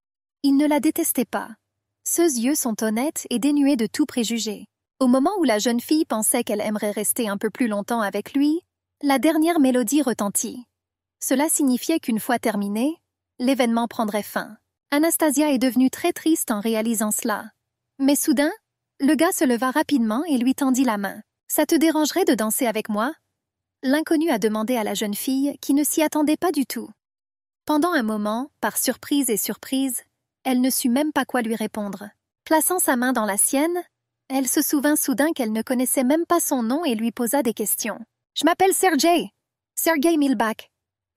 Il ne la détestait pas. Ses yeux sont honnêtes et dénués de tout préjugé. Au moment où la jeune fille pensait qu'elle aimerait rester un peu plus longtemps avec lui, la dernière mélodie retentit. Cela signifiait qu'une fois terminé, l'événement prendrait fin. Anastasia est devenue très triste en réalisant cela. Mais soudain, le gars se leva rapidement et lui tendit la main. « Ça te dérangerait de danser avec moi ?» L'inconnu a demandé à la jeune fille qui ne s'y attendait pas du tout. Pendant un moment, par surprise et surprise, elle ne sut même pas quoi lui répondre. Plaçant sa main dans la sienne, elle se souvint soudain qu'elle ne connaissait même pas son nom et lui posa des questions. « Je m'appelle Sergei Milbach.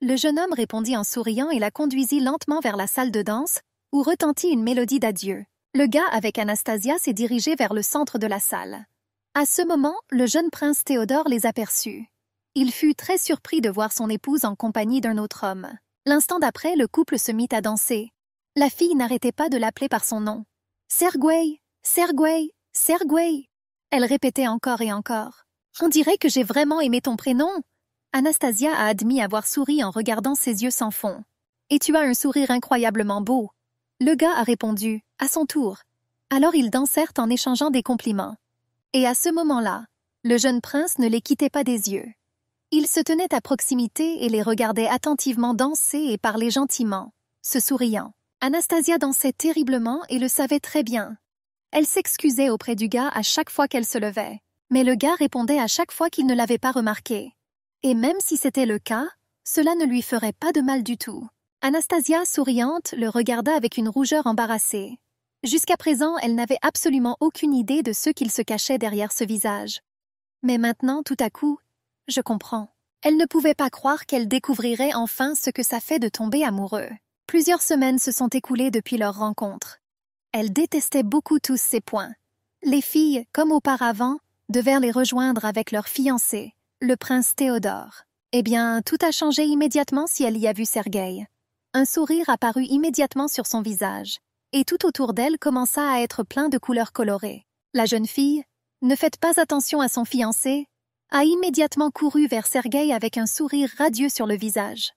Le jeune homme répondit en souriant et la conduisit lentement vers la salle de danse, où retentit une mélodie d'adieu. Le gars avec Anastasia s'est dirigé vers le centre de la salle. À ce moment, le jeune prince Théodore les aperçut. Il fut très surpris de voir son épouse en compagnie d'un autre homme. L'instant d'après, le couple se mit à danser. La fille n'arrêtait pas de l'appeler par son nom. « Sergueï, Sergueï, Sergueï !» Elle répétait encore et encore. « On dirait que j'ai vraiment aimé ton prénom !» Anastasia a admis avoir souri en regardant ses yeux sans fond. « Et tu as un sourire incroyablement beau !» Le gars a répondu, à son tour. Alors ils dansèrent en échangeant des compliments. Et à ce moment-là, le jeune prince ne les quittait pas des yeux. Il se tenait à proximité et les regardait attentivement danser et parler gentiment, se souriant. Anastasia dansait terriblement et le savait très bien. Elle s'excusait auprès du gars à chaque fois qu'elle se levait, mais le gars répondait à chaque fois qu'il ne l'avait pas remarqué. Et même si c'était le cas, cela ne lui ferait pas de mal du tout. Anastasia, souriante, le regarda avec une rougeur embarrassée. Jusqu'à présent, elle n'avait absolument aucune idée de ce qu'il se cachait derrière ce visage. Mais maintenant, tout à coup, je comprends. Elle ne pouvait pas croire qu'elle découvrirait enfin ce que ça fait de tomber amoureux. Plusieurs semaines se sont écoulées depuis leur rencontre. Elle détestait beaucoup tous ces points. Les filles, comme auparavant, devaient les rejoindre avec leur fiancé, le prince Théodore. Eh bien, tout a changé immédiatement si elle y a vu Sergueï. Un sourire apparut immédiatement sur son visage, et tout autour d'elle commença à être plein de couleurs colorées. La jeune fille, ne faites pas attention à son fiancé, a immédiatement couru vers Sergueï avec un sourire radieux sur le visage.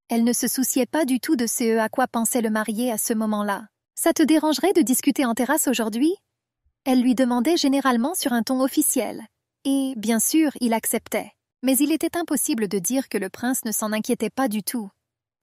Elle ne se souciait pas du tout de ce à quoi pensait le marié à ce moment-là. « Ça te dérangerait de discuter en terrasse aujourd'hui ?» Elle lui demandait généralement sur un ton officiel. Et, bien sûr, il acceptait. Mais il était impossible de dire que le prince ne s'en inquiétait pas du tout.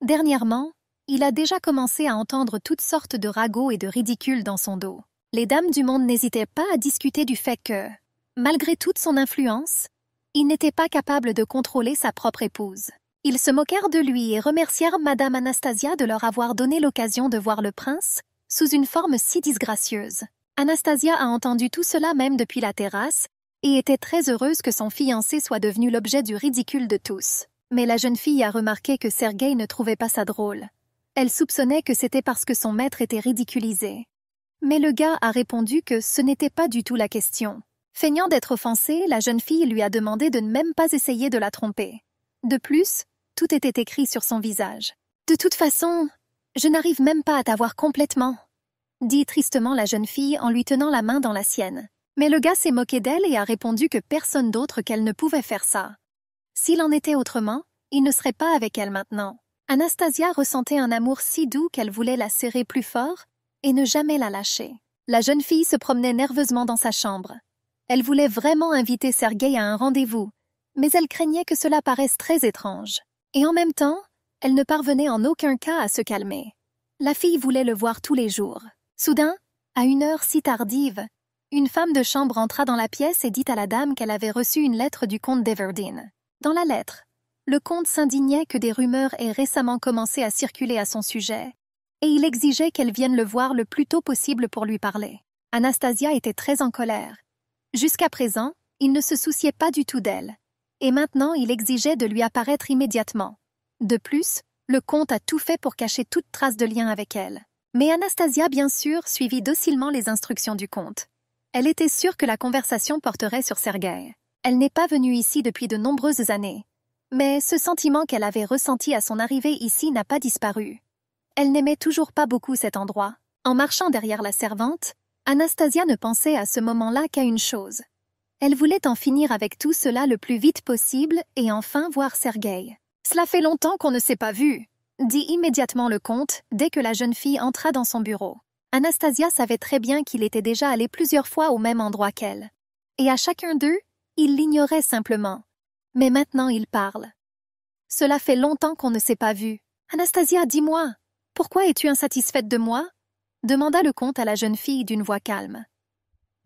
Dernièrement, il a déjà commencé à entendre toutes sortes de ragots et de ridicules dans son dos. Les dames du monde n'hésitaient pas à discuter du fait que, malgré toute son influence, il n'était pas capable de contrôler sa propre épouse. Ils se moquèrent de lui et remercièrent Madame Anastasia de leur avoir donné l'occasion de voir le prince sous une forme si disgracieuse. Anastasia a entendu tout cela même depuis la terrasse et était très heureuse que son fiancé soit devenu l'objet du ridicule de tous. Mais la jeune fille a remarqué que Sergueï ne trouvait pas ça drôle. Elle soupçonnait que c'était parce que son maître était ridiculisé. Mais le gars a répondu que ce n'était pas du tout la question. Feignant d'être offensée, la jeune fille lui a demandé de ne même pas essayer de la tromper. De plus, tout était écrit sur son visage. « De toute façon, je n'arrive même pas à t'avoir complètement », dit tristement la jeune fille en lui tenant la main dans la sienne. Mais le gars s'est moqué d'elle et a répondu que personne d'autre qu'elle ne pouvait faire ça. S'il en était autrement, il ne serait pas avec elle maintenant. Anastasia ressentait un amour si doux qu'elle voulait la serrer plus fort et ne jamais la lâcher. La jeune fille se promenait nerveusement dans sa chambre. Elle voulait vraiment inviter Sergueï à un rendez-vous, mais elle craignait que cela paraisse très étrange. Et en même temps, elle ne parvenait en aucun cas à se calmer. La fille voulait le voir tous les jours. Soudain, à une heure si tardive, une femme de chambre entra dans la pièce et dit à la dame qu'elle avait reçu une lettre du comte d'Everdeen. Dans la lettre, le comte s'indignait que des rumeurs aient récemment commencé à circuler à son sujet, et il exigeait qu'elle vienne le voir le plus tôt possible pour lui parler. Anastasia était très en colère. Jusqu'à présent, il ne se souciait pas du tout d'elle, et maintenant il exigeait de lui apparaître immédiatement. De plus, le comte a tout fait pour cacher toute trace de lien avec elle. Mais Anastasia, bien sûr, suivit docilement les instructions du comte. Elle était sûre que la conversation porterait sur Sergueï. Elle n'est pas venue ici depuis de nombreuses années. Mais ce sentiment qu'elle avait ressenti à son arrivée ici n'a pas disparu. Elle n'aimait toujours pas beaucoup cet endroit. En marchant derrière la servante, Anastasia ne pensait à ce moment-là qu'à une chose. Elle voulait en finir avec tout cela le plus vite possible et enfin voir Sergueï. « Cela fait longtemps qu'on ne s'est pas vu », dit immédiatement le comte dès que la jeune fille entra dans son bureau. Anastasia savait très bien qu'il était déjà allé plusieurs fois au même endroit qu'elle. Et à chacun d'eux, il l'ignorait simplement. Mais maintenant il parle. « Cela fait longtemps qu'on ne s'est pas vu. Anastasia, dis-moi, pourquoi es-tu insatisfaite de moi ?» demanda le comte à la jeune fille d'une voix calme.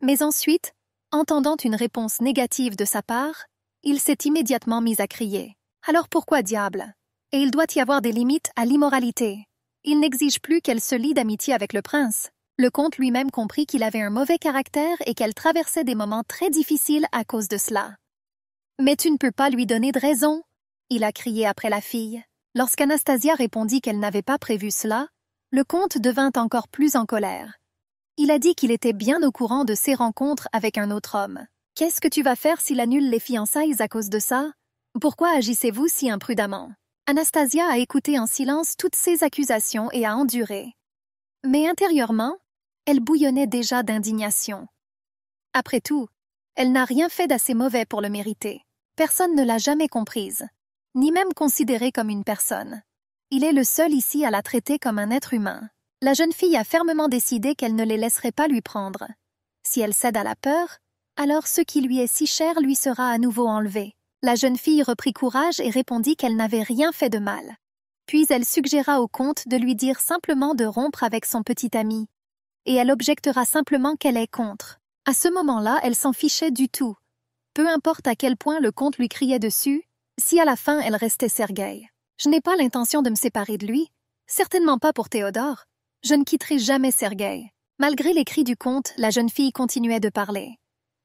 Mais ensuite, entendant une réponse négative de sa part, il s'est immédiatement mis à crier. « Alors pourquoi diable ? Et il doit y avoir des limites à l'immoralité. Il n'exige plus qu'elle se lie d'amitié avec le prince. » Le comte lui-même comprit qu'il avait un mauvais caractère et qu'elle traversait des moments très difficiles à cause de cela. « Mais tu ne peux pas lui donner de raison !» il a crié après la fille. Lorsqu'Anastasia répondit qu'elle n'avait pas prévu cela, le comte devint encore plus en colère. Il a dit qu'il était bien au courant de ses rencontres avec un autre homme. « Qu'est-ce que tu vas faire s'il annule les fiançailles à cause de ça? Pourquoi agissez-vous si imprudemment ?» Anastasia a écouté en silence toutes ces accusations et a enduré. Mais intérieurement, elle bouillonnait déjà d'indignation. Après tout, elle n'a rien fait d'assez mauvais pour le mériter. Personne ne l'a jamais comprise, ni même considérée comme une personne. Il est le seul ici à la traiter comme un être humain. La jeune fille a fermement décidé qu'elle ne les laisserait pas lui prendre. Si elle cède à la peur, alors ce qui lui est si cher lui sera à nouveau enlevé. La jeune fille reprit courage et répondit qu'elle n'avait rien fait de mal. Puis elle suggéra au comte de lui dire simplement de rompre avec son petit ami. Et elle objectera simplement qu'elle est contre. À ce moment-là, elle s'en fichait du tout. Peu importe à quel point le comte lui criait dessus, si à la fin elle restait Sergueï. Je n'ai pas l'intention de me séparer de lui, certainement pas pour Théodore. Je ne quitterai jamais Sergueï. Malgré les cris du comte, la jeune fille continuait de parler.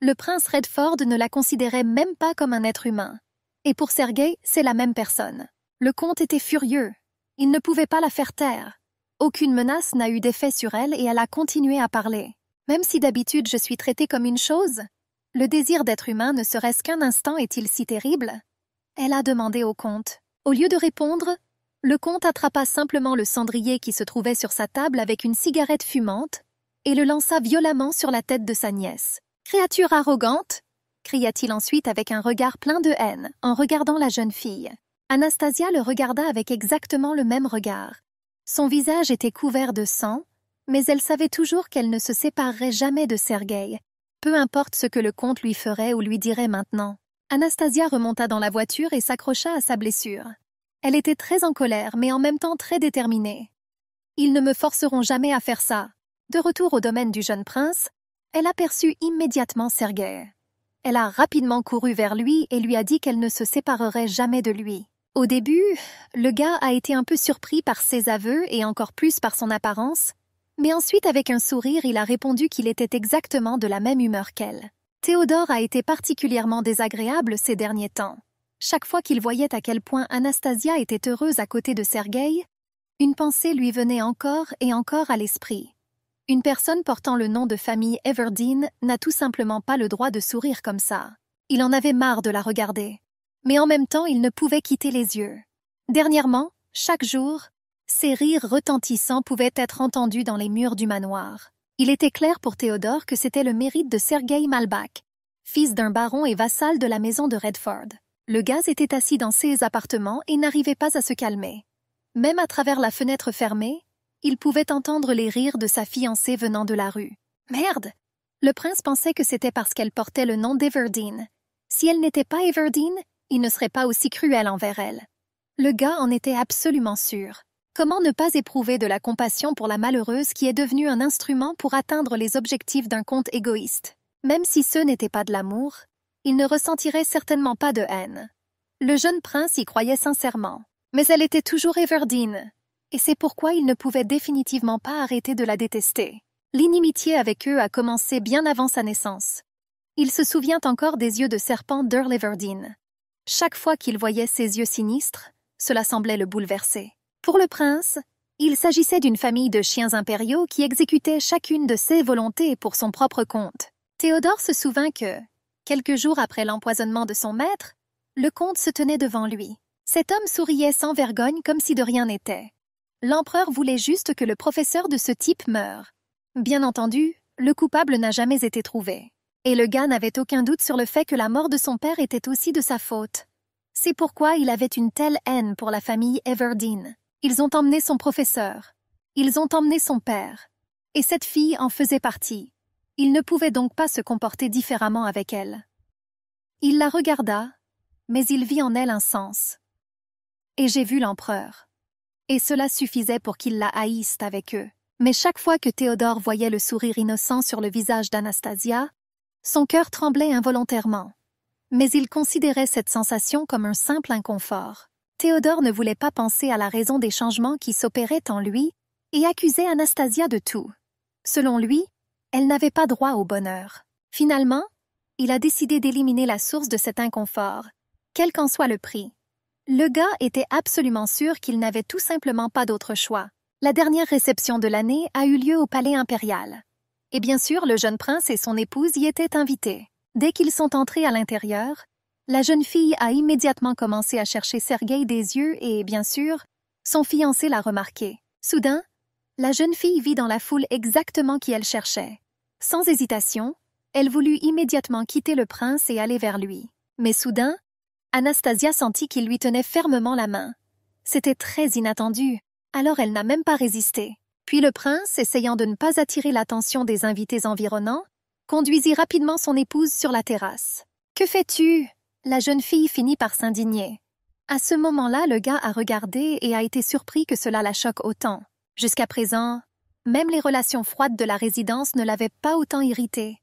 Le prince Redford ne la considérait même pas comme un être humain. Et pour Sergueï, c'est la même personne. Le comte était furieux. Il ne pouvait pas la faire taire. Aucune menace n'a eu d'effet sur elle et elle a continué à parler. Même si d'habitude je suis traitée comme une chose, le désir d'être humain ne serait-ce qu'un instant est-il si terrible? Elle a demandé au comte. Au lieu de répondre, le comte attrapa simplement le cendrier qui se trouvait sur sa table avec une cigarette fumante et le lança violemment sur la tête de sa nièce. « Créature arrogante !» cria-t-il ensuite avec un regard plein de haine, en regardant la jeune fille. Anastasia le regarda avec exactement le même regard. Son visage était couvert de sang, mais elle savait toujours qu'elle ne se séparerait jamais de Sergueï, peu importe ce que le comte lui ferait ou lui dirait maintenant. Anastasia remonta dans la voiture et s'accrocha à sa blessure. Elle était très en colère, mais en même temps très déterminée. Ils ne me forceront jamais à faire ça. De retour au domaine du jeune prince, elle aperçut immédiatement Sergueï. Elle a rapidement couru vers lui et lui a dit qu'elle ne se séparerait jamais de lui. Au début, le gars a été un peu surpris par ses aveux et encore plus par son apparence, mais ensuite avec un sourire il a répondu qu'il était exactement de la même humeur qu'elle. Théodore a été particulièrement désagréable ces derniers temps. Chaque fois qu'il voyait à quel point Anastasia était heureuse à côté de Sergueï, une pensée lui venait encore et encore à l'esprit. Une personne portant le nom de famille Everdeen n'a tout simplement pas le droit de sourire comme ça. Il en avait marre de la regarder. Mais en même temps, il ne pouvait quitter les yeux. Dernièrement, chaque jour, ses rires retentissants pouvaient être entendus dans les murs du manoir. Il était clair pour Théodore que c'était le mérite de Sergueï Malbach, fils d'un baron et vassal de la maison de Redford. Le gaz était assis dans ses appartements et n'arrivait pas à se calmer. Même à travers la fenêtre fermée, il pouvait entendre les rires de sa fiancée venant de la rue. Merde! Le prince pensait que c'était parce qu'elle portait le nom d'Everdeen. Si elle n'était pas Everdeen, il ne serait pas aussi cruel envers elle. Le gars en était absolument sûr. Comment ne pas éprouver de la compassion pour la malheureuse qui est devenue un instrument pour atteindre les objectifs d'un comte égoïste? Même si ce n'était pas de l'amour, il ne ressentirait certainement pas de haine. Le jeune prince y croyait sincèrement. Mais elle était toujours Everdeen. Et c'est pourquoi il ne pouvait définitivement pas arrêter de la détester. L'inimitié avec eux a commencé bien avant sa naissance. Il se souvient encore des yeux de serpent d'Earl Everdeen. Chaque fois qu'il voyait ses yeux sinistres, cela semblait le bouleverser. Pour le prince, il s'agissait d'une famille de chiens impériaux qui exécutaient chacune de ses volontés pour son propre compte. Théodore se souvint que, quelques jours après l'empoisonnement de son maître, le comte se tenait devant lui. Cet homme souriait sans vergogne comme si de rien n'était. L'empereur voulait juste que le professeur de ce type meure. Bien entendu, le coupable n'a jamais été trouvé. Et le gars n'avait aucun doute sur le fait que la mort de son père était aussi de sa faute. C'est pourquoi il avait une telle haine pour la famille Everdeen. Ils ont emmené son professeur. Ils ont emmené son père. Et cette fille en faisait partie. Il ne pouvait donc pas se comporter différemment avec elle. Il la regarda, mais il vit en elle un sens. Et j'ai vu l'empereur. Et cela suffisait pour qu'il la haïsse avec eux. Mais chaque fois que Théodore voyait le sourire innocent sur le visage d'Anastasia, son cœur tremblait involontairement. Mais il considérait cette sensation comme un simple inconfort. Théodore ne voulait pas penser à la raison des changements qui s'opéraient en lui et accusait Anastasia de tout. Selon lui, elle n'avait pas droit au bonheur. Finalement, il a décidé d'éliminer la source de cet inconfort, quel qu'en soit le prix. Le gars était absolument sûr qu'il n'avait tout simplement pas d'autre choix. La dernière réception de l'année a eu lieu au palais impérial. Et bien sûr, le jeune prince et son épouse y étaient invités. Dès qu'ils sont entrés à l'intérieur, la jeune fille a immédiatement commencé à chercher Sergueï des yeux et, bien sûr, son fiancé l'a remarqué. Soudain, la jeune fille vit dans la foule exactement qui elle cherchait. Sans hésitation, elle voulut immédiatement quitter le prince et aller vers lui. Mais soudain, Anastasia sentit qu'il lui tenait fermement la main. C'était très inattendu, alors elle n'a même pas résisté. Puis le prince, essayant de ne pas attirer l'attention des invités environnants, conduisit rapidement son épouse sur la terrasse. « Que fais-tu » La jeune fille finit par s'indigner. À ce moment-là, le gars a regardé et a été surpris que cela la choque autant. Jusqu'à présent, même les relations froides de la résidence ne l'avaient pas autant irritée.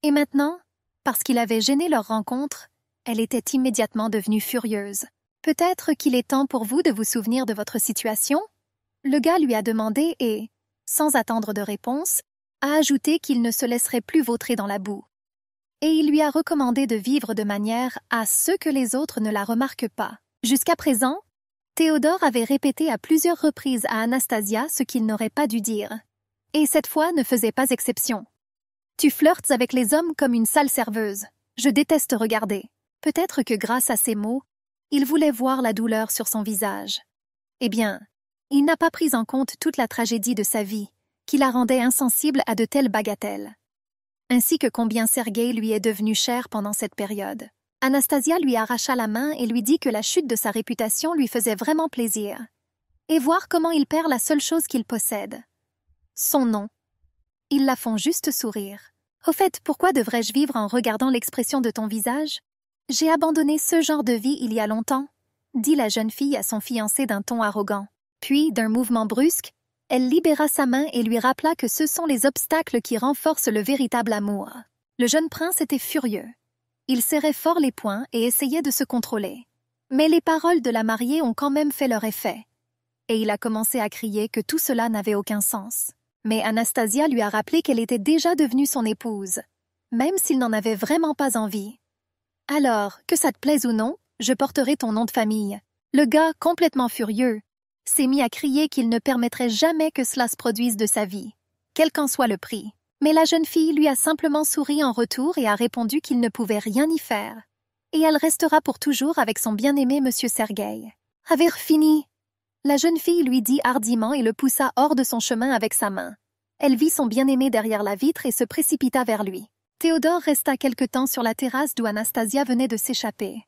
Et maintenant, parce qu'il avait gêné leur rencontre, elle était immédiatement devenue furieuse. « Peut-être qu'il est temps pour vous de vous souvenir de votre situation ?» Le gars lui a demandé et, sans attendre de réponse, a ajouté qu'il ne se laisserait plus vautrer dans la boue. Et il lui a recommandé de vivre de manière à ce que les autres ne la remarquent pas. Jusqu'à présent, Théodore avait répété à plusieurs reprises à Anastasia ce qu'il n'aurait pas dû dire. Et cette fois ne faisait pas exception. « Tu flirtes avec les hommes comme une sale serveuse. Je déteste regarder. » Peut-être que grâce à ces mots, il voulait voir la douleur sur son visage. Eh bien, il n'a pas pris en compte toute la tragédie de sa vie, qui la rendait insensible à de telles bagatelles. Ainsi que combien Sergueï lui est devenu cher pendant cette période. Anastasia lui arracha la main et lui dit que la chute de sa réputation lui faisait vraiment plaisir. Et voir comment il perd la seule chose qu'il possède. Son nom. Ils la font juste sourire. « Au fait, pourquoi devrais-je vivre en regardant l'expression de ton visage ? J'ai abandonné ce genre de vie il y a longtemps, » dit la jeune fille à son fiancé d'un ton arrogant. Puis, d'un mouvement brusque, elle libéra sa main et lui rappela que ce sont les obstacles qui renforcent le véritable amour. Le jeune prince était furieux. Il serrait fort les poings et essayait de se contrôler. Mais les paroles de la mariée ont quand même fait leur effet. Et il a commencé à crier que tout cela n'avait aucun sens. Mais Anastasia lui a rappelé qu'elle était déjà devenue son épouse, même s'il n'en avait vraiment pas envie. « Alors, que ça te plaise ou non, je porterai ton nom de famille. » Le gars, complètement furieux, s'est mis à crier qu'il ne permettrait jamais que cela se produise de sa vie, quel qu'en soit le prix. Mais la jeune fille lui a simplement souri en retour et a répondu qu'il ne pouvait rien y faire. Et elle restera pour toujours avec son bien-aimé monsieur Sergueï. « Avoir fini !» La jeune fille lui dit hardiment et le poussa hors de son chemin avec sa main. Elle vit son bien-aimé derrière la vitre et se précipita vers lui. Théodore resta quelque temps sur la terrasse d'où Anastasia venait de s'échapper.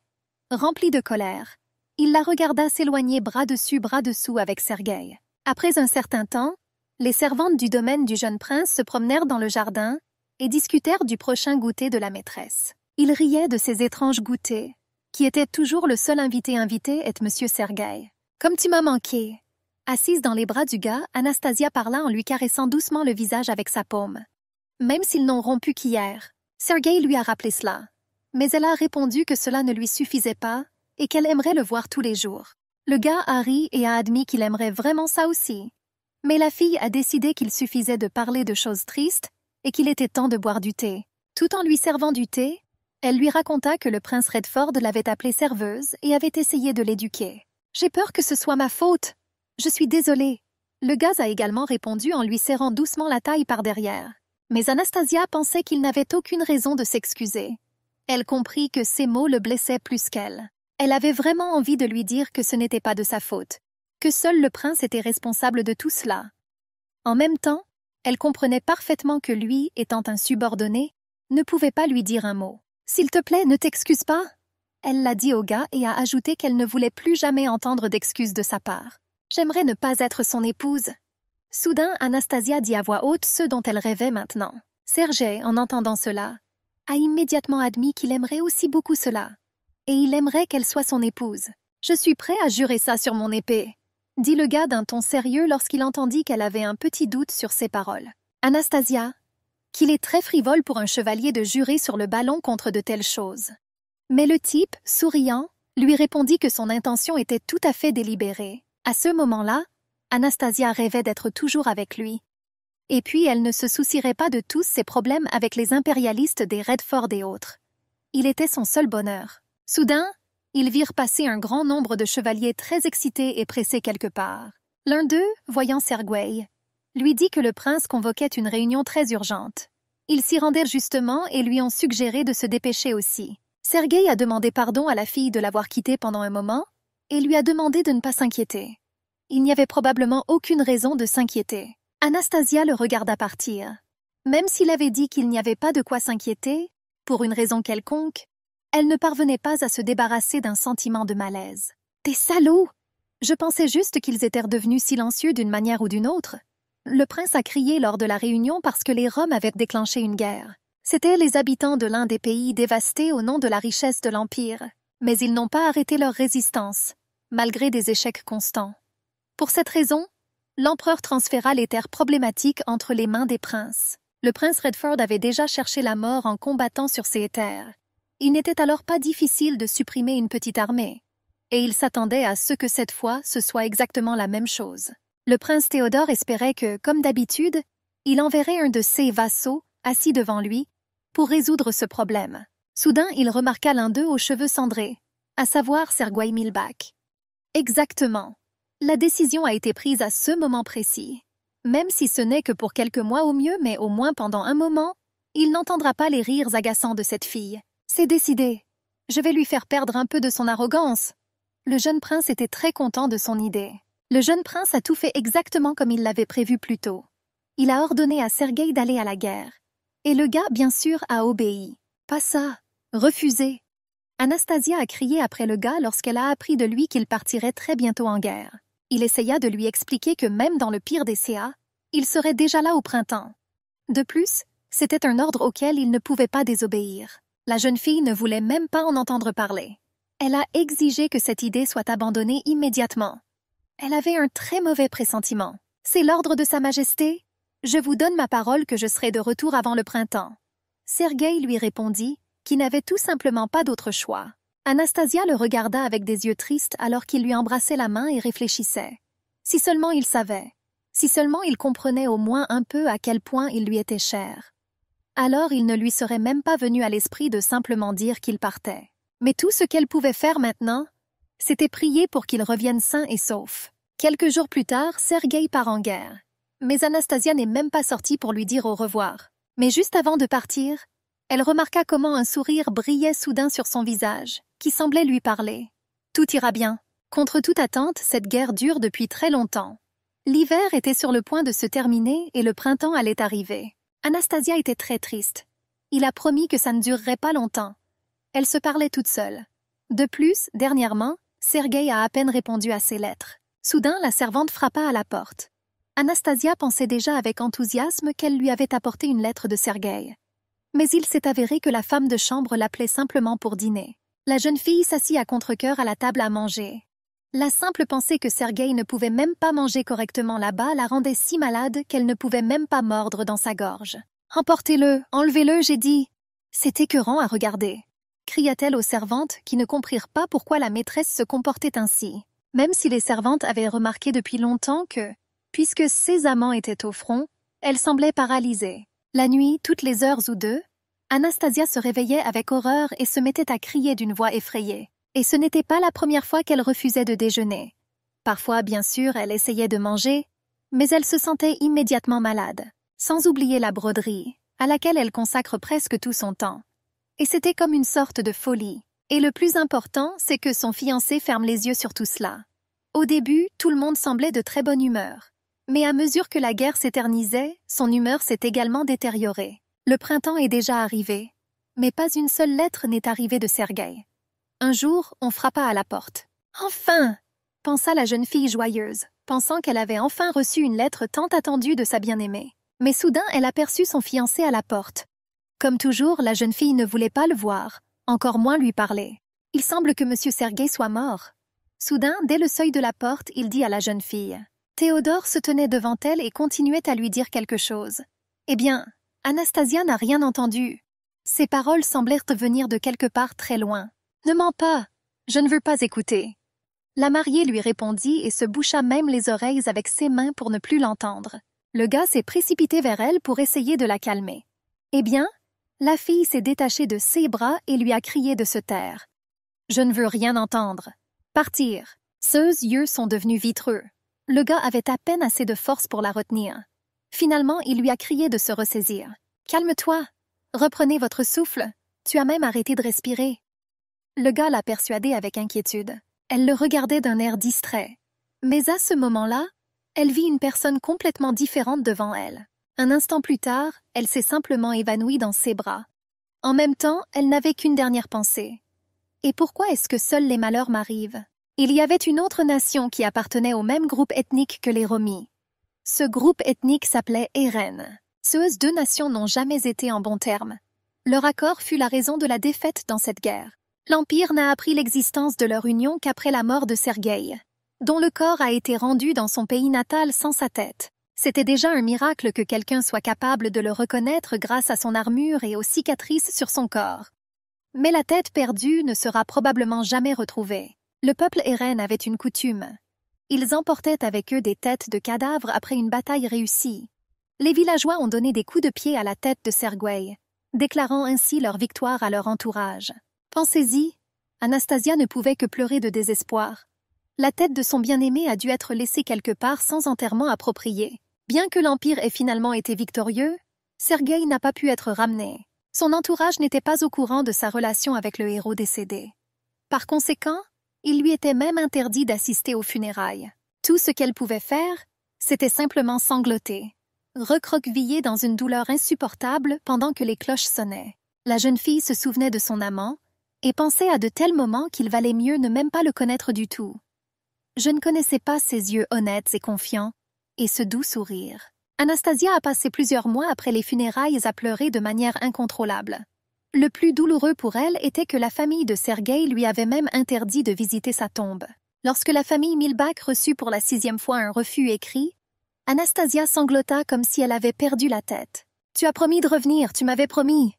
Rempli de colère, il la regarda s'éloigner bras dessus bras dessous avec Sergueï. Après un certain temps, les servantes du domaine du jeune prince se promenèrent dans le jardin et discutèrent du prochain goûter de la maîtresse. Ils riaient de ces étranges goûters, qui étaient toujours le seul invité est monsieur Sergueï. « Comme tu m'as manqué !» Assise dans les bras du gars, Anastasia parla en lui caressant doucement le visage avec sa paume. Même s'ils n'ont rompu qu'hier, Sergueï lui a rappelé cela. Mais elle a répondu que cela ne lui suffisait pas et qu'elle aimerait le voir tous les jours. Le gars a ri et a admis qu'il aimerait vraiment ça aussi. Mais la fille a décidé qu'il suffisait de parler de choses tristes et qu'il était temps de boire du thé. Tout en lui servant du thé, elle lui raconta que le prince Redford l'avait appelée serveuse et avait essayé de l'éduquer. « J'ai peur que ce soit ma faute. Je suis désolée. » Le gars a également répondu en lui serrant doucement la taille par derrière. Mais Anastasia pensait qu'il n'avait aucune raison de s'excuser. Elle comprit que ces mots le blessaient plus qu'elle. Elle avait vraiment envie de lui dire que ce n'était pas de sa faute, que seul le prince était responsable de tout cela. En même temps, elle comprenait parfaitement que lui, étant un subordonné, ne pouvait pas lui dire un mot. « S'il te plaît, ne t'excuse pas !» Elle l'a dit au gars et a ajouté qu'elle ne voulait plus jamais entendre d'excuses de sa part. « J'aimerais ne pas être son épouse. » Soudain, Anastasia dit à voix haute ce dont elle rêvait maintenant. Sergueï, en entendant cela, a immédiatement admis qu'il aimerait aussi beaucoup cela. Et il aimerait qu'elle soit son épouse. « Je suis prêt à jurer ça sur mon épée », dit le gars d'un ton sérieux lorsqu'il entendit qu'elle avait un petit doute sur ses paroles. Anastasia, qu'il est très frivole pour un chevalier de jurer sur le ballon contre de telles choses. Mais le type, souriant, lui répondit que son intention était tout à fait délibérée. À ce moment-là, Anastasia rêvait d'être toujours avec lui. Et puis elle ne se soucierait pas de tous ses problèmes avec les impérialistes des Redford et autres. Il était son seul bonheur. Soudain, Ils virent passer un grand nombre de chevaliers très excités et pressés quelque part. L'un d'eux, voyant Sergueï, lui dit que le prince convoquait une réunion très urgente. Ils s'y rendirent justement et lui ont suggéré de se dépêcher aussi. Sergueï a demandé pardon à la fille de l'avoir quitté pendant un moment et lui a demandé de ne pas s'inquiéter. Il n'y avait probablement aucune raison de s'inquiéter. Anastasia le regarda partir. Même s'il avait dit qu'il n'y avait pas de quoi s'inquiéter, pour une raison quelconque, elle ne parvenait pas à se débarrasser d'un sentiment de malaise. « Des salauds! Je pensais juste qu'ils étaient devenus silencieux d'une manière ou d'une autre. » Le prince a crié lors de la réunion parce que les Roms avaient déclenché une guerre. C'étaient les habitants de l'un des pays dévastés au nom de la richesse de l'Empire. Mais ils n'ont pas arrêté leur résistance, malgré des échecs constants. Pour cette raison, l'empereur transféra les terres problématiques entre les mains des princes. Le prince Redford avait déjà cherché la mort en combattant sur ces terres. Il n'était alors pas difficile de supprimer une petite armée. Et il s'attendait à ce que cette fois ce soit exactement la même chose. Le prince Théodore espérait que, comme d'habitude, il enverrait un de ses vassaux, assis devant lui, pour résoudre ce problème. Soudain, il remarqua l'un d'eux aux cheveux cendrés, à savoir Sergueï Milbach. Exactement. La décision a été prise à ce moment précis. Même si ce n'est que pour quelques mois au mieux, mais au moins pendant un moment, il n'entendra pas les rires agaçants de cette fille. C'est décidé. Je vais lui faire perdre un peu de son arrogance. Le jeune prince était très content de son idée. Le jeune prince a tout fait exactement comme il l'avait prévu plus tôt. Il a ordonné à Sergueï d'aller à la guerre. Et le gars, bien sûr, a obéi. Pas ça. Refusé. Anastasia a crié après le gars lorsqu'elle a appris de lui qu'il partirait très bientôt en guerre. Il essaya de lui expliquer que même dans le pire des CA, il serait déjà là au printemps. De plus, c'était un ordre auquel il ne pouvait pas désobéir. La jeune fille ne voulait même pas en entendre parler. Elle a exigé que cette idée soit abandonnée immédiatement. Elle avait un très mauvais pressentiment. C'est l'ordre de Sa Majesté. Je vous donne ma parole que je serai de retour avant le printemps. Sergueï lui répondit qu'il n'avait tout simplement pas d'autre choix. Anastasia le regarda avec des yeux tristes alors qu'il lui embrassait la main et réfléchissait. Si seulement il savait, si seulement il comprenait au moins un peu à quel point il lui était cher. Alors il ne lui serait même pas venu à l'esprit de simplement dire qu'il partait. Mais tout ce qu'elle pouvait faire maintenant, c'était prier pour qu'il revienne sain et sauf. Quelques jours plus tard, Sergueï part en guerre. Mais Anastasia n'est même pas sortie pour lui dire au revoir. Mais juste avant de partir, elle remarqua comment un sourire brillait soudain sur son visage, qui semblait lui parler. Tout ira bien. Contre toute attente, cette guerre dure depuis très longtemps. L'hiver était sur le point de se terminer et le printemps allait arriver. Anastasia était très triste. Il a promis que ça ne durerait pas longtemps. Elle se parlait toute seule. De plus, dernièrement, Sergueï a à peine répondu à ses lettres. Soudain, la servante frappa à la porte. Anastasia pensait déjà avec enthousiasme qu'elle lui avait apporté une lettre de Sergueï. Mais il s'est avéré que la femme de chambre l'appelait simplement pour dîner. La jeune fille s'assit à contre-cœur à la table à manger. La simple pensée que Sergueï ne pouvait même pas manger correctement là-bas la rendait si malade qu'elle ne pouvait même pas mordre dans sa gorge. « Emportez-le, enlevez-le, j'ai dit !» « C'est écœurant à regarder !» cria-t-elle aux servantes qui ne comprirent pas pourquoi la maîtresse se comportait ainsi. Même si les servantes avaient remarqué depuis longtemps que, puisque ses amants étaient au front, elle semblait paralysée. La nuit, toutes les heures ou deux, Anastasia se réveillait avec horreur et se mettait à crier d'une voix effrayée. Et ce n'était pas la première fois qu'elle refusait de déjeuner. Parfois, bien sûr, elle essayait de manger, mais elle se sentait immédiatement malade. Sans oublier la broderie, à laquelle elle consacre presque tout son temps. Et c'était comme une sorte de folie. Et le plus important, c'est que son fiancé ferme les yeux sur tout cela. Au début, tout le monde semblait de très bonne humeur. Mais à mesure que la guerre s'éternisait, son humeur s'est également détériorée. Le printemps est déjà arrivé, mais pas une seule lettre n'est arrivée de Sergueï. Un jour, on frappa à la porte. « Enfin !» pensa la jeune fille joyeuse, pensant qu'elle avait enfin reçu une lettre tant attendue de sa bien-aimée. Mais soudain, elle aperçut son fiancé à la porte. Comme toujours, la jeune fille ne voulait pas le voir, encore moins lui parler. « Il semble que M. Sergueï soit mort. » Soudain, dès le seuil de la porte, il dit à la jeune fille. Théodore se tenait devant elle et continuait à lui dire quelque chose. Eh bien, Anastasia n'a rien entendu. Ses paroles semblèrent venir de quelque part très loin. « Ne mens pas, je ne veux pas écouter. » La mariée lui répondit et se boucha même les oreilles avec ses mains pour ne plus l'entendre. Le gars s'est précipité vers elle pour essayer de la calmer. Eh bien, la fille s'est détachée de ses bras et lui a crié de se taire. Je ne veux rien entendre. Partir. Ses yeux sont devenus vitreux. Le gars avait à peine assez de force pour la retenir. Finalement, il lui a crié de se ressaisir. « Calme-toi. Reprenez votre souffle. Tu as même arrêté de respirer. » Le gars l'a persuadée avec inquiétude. Elle le regardait d'un air distrait. Mais à ce moment-là, elle vit une personne complètement différente devant elle. Un instant plus tard, elle s'est simplement évanouie dans ses bras. En même temps, elle n'avait qu'une dernière pensée. Et pourquoi est-ce que seuls les malheurs m'arrivent? Il y avait une autre nation qui appartenait au même groupe ethnique que les Romis. Ce groupe ethnique s'appelait Eren. Ces deux nations n'ont jamais été en bons termes. Leur accord fut la raison de la défaite dans cette guerre. L'Empire n'a appris l'existence de leur union qu'après la mort de Sergueï, dont le corps a été rendu dans son pays natal sans sa tête. C'était déjà un miracle que quelqu'un soit capable de le reconnaître grâce à son armure et aux cicatrices sur son corps. Mais la tête perdue ne sera probablement jamais retrouvée. Le peuple Eren avait une coutume. Ils emportaient avec eux des têtes de cadavres après une bataille réussie. Les villageois ont donné des coups de pied à la tête de Sergueï, déclarant ainsi leur victoire à leur entourage. Pensez-y, Anastasia ne pouvait que pleurer de désespoir. La tête de son bien-aimé a dû être laissée quelque part sans enterrement approprié. Bien que l'Empire ait finalement été victorieux, Sergueï n'a pas pu être ramené. Son entourage n'était pas au courant de sa relation avec le héros décédé. Par conséquent, il lui était même interdit d'assister aux funérailles. Tout ce qu'elle pouvait faire, c'était simplement sangloter, recroquevillée dans une douleur insupportable pendant que les cloches sonnaient. La jeune fille se souvenait de son amant et pensait à de tels moments qu'il valait mieux ne même pas le connaître du tout. Je ne connaissais pas ses yeux honnêtes et confiants et ce doux sourire. Anastasia a passé plusieurs mois après les funérailles à pleurer de manière incontrôlable. Le plus douloureux pour elle était que la famille de Sergueï lui avait même interdit de visiter sa tombe. Lorsque la famille Milbach reçut pour la 6e fois un refus écrit, Anastasia sanglota comme si elle avait perdu la tête. « Tu as promis de revenir, tu m'avais promis !»